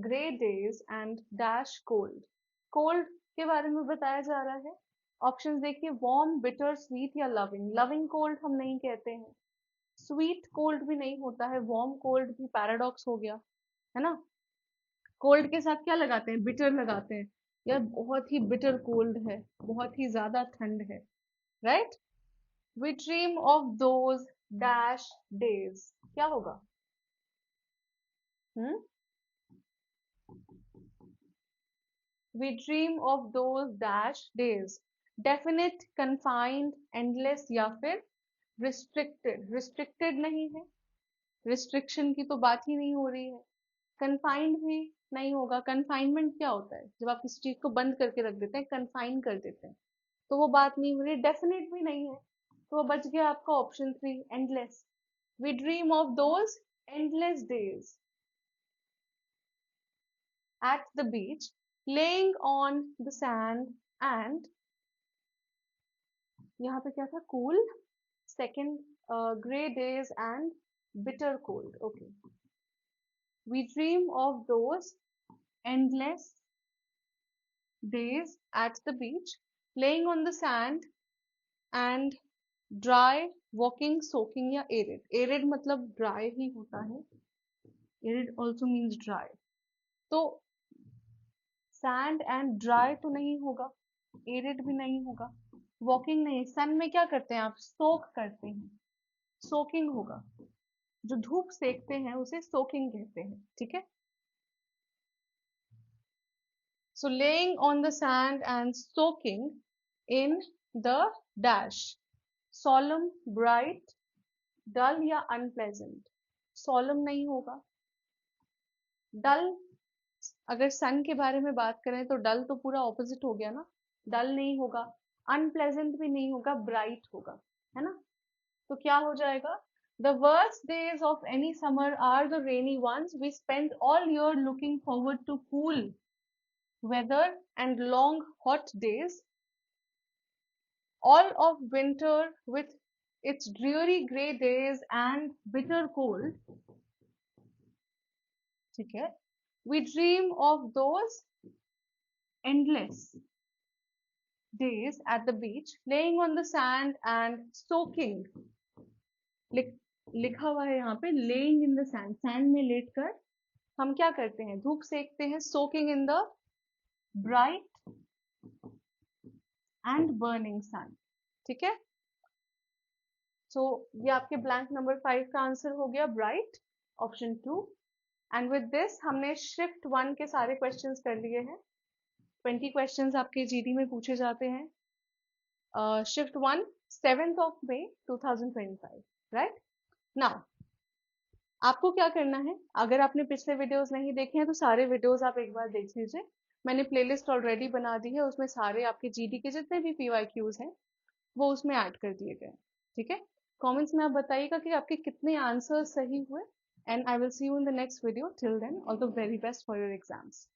grey days and dash cold. Cold के बारे में बताया जा रहा है। ऑप्शंस देखिए, वार्म, बिटर, स्वीट या loving. Loving cold हम नहीं कहते हैं, स्वीट कोल्ड भी नहीं होता है, वार्म कोल्ड भी पैराडॉक्स हो गया, है ना? कोल्ड के साथ क्या लगाते हैं? बिटर लगाते हैं। यार बहुत ही बिटर कोल्ड है, बहुत ही ज्यादा ठंड है, right? We dream of those dash days, क्या होगा? We dream of those dash days. Definite, confined, endless या फिर रिस्ट्रिक्टेड। रिस्ट्रिक्टेड नहीं है, रिस्ट्रिक्शन की तो बात ही नहीं हो रही है। कन्फाइंड भी नहीं होगा। कन्फाइनमेंट क्या होता है? जब आप किसी चीज को बंद करके रख देते हैं, कन्फाइन कर देते हैं, तो वो बात नहीं हो रही। डेफिनेट भी नहीं है, तो वो बच गया आपका option 3, endless. We dream of those endless days at the beach, laying on the sand and, यहाँ पे क्या था? Cool, second, grey days and bitter cold. Okay, we dream of those endless days at the beach, laying on the sand and dry, walking, soaking या arid. Arid मतलब dry ही होता है, arid also means dry. तो sand and dry तो नहीं होगा, arid भी नहीं होगा, walking नहीं। sun में क्या करते हैं आप? soak करते हैं, soaking होगा। जो धूप सेकते हैं उसे soaking कहते हैं, ठीक है? So laying on the sand and soaking in the dash. Solemn, bright, dull या unpleasant? Solemn नहीं होगा। Dull, अगर sun के बारे में बात करें तो dull तो पूरा opposite हो गया ना, dull नहीं होगा। Unpleasant भी नहीं होगा, bright होगा, है ना? तो क्या हो जाएगा? The worst days of any summer are the rainy ones. We spend all year looking forward to cool weather and long hot days. All of winter with its dreary grey days and bitter cold. ठीक है? We dream of those endless days at the beach, laying on the sand and soaking. लिखा हुआ है यहाँ पे laying in the sand. sand में लेटकर हम क्या करते हैं? धूप सेकते हैं, soaking in the bright and burning sun. ठीक है? So ये आपके blank number 5 का आंसर हो गया, bright, option 2. And with this हमने शिफ्ट 1 के सारे क्वेश्चंस कर लिए हैं। 20 क्वेश्चंस आपके जीडी में पूछे जाते हैं। Shift 1 7th of May 2025, right? Now आपको क्या करना है? अगर आपने पिछले वीडियोस नहीं देखे हैं तो सारे वीडियोस आप एक बार देख लीजिए। मैंने प्लेलिस्ट ऑलरेडी बना दी है, उसमें सारे आपके जीडी के जितने भी पीवाईक्यूज हैं वो उसमें ऐड कर दिए गए। ठीक है? कमेंट्स में आप बताइएगा कि आपके कितने आंसर सही हुए, and I will see you in the next video. Till then, all the very best for your exams.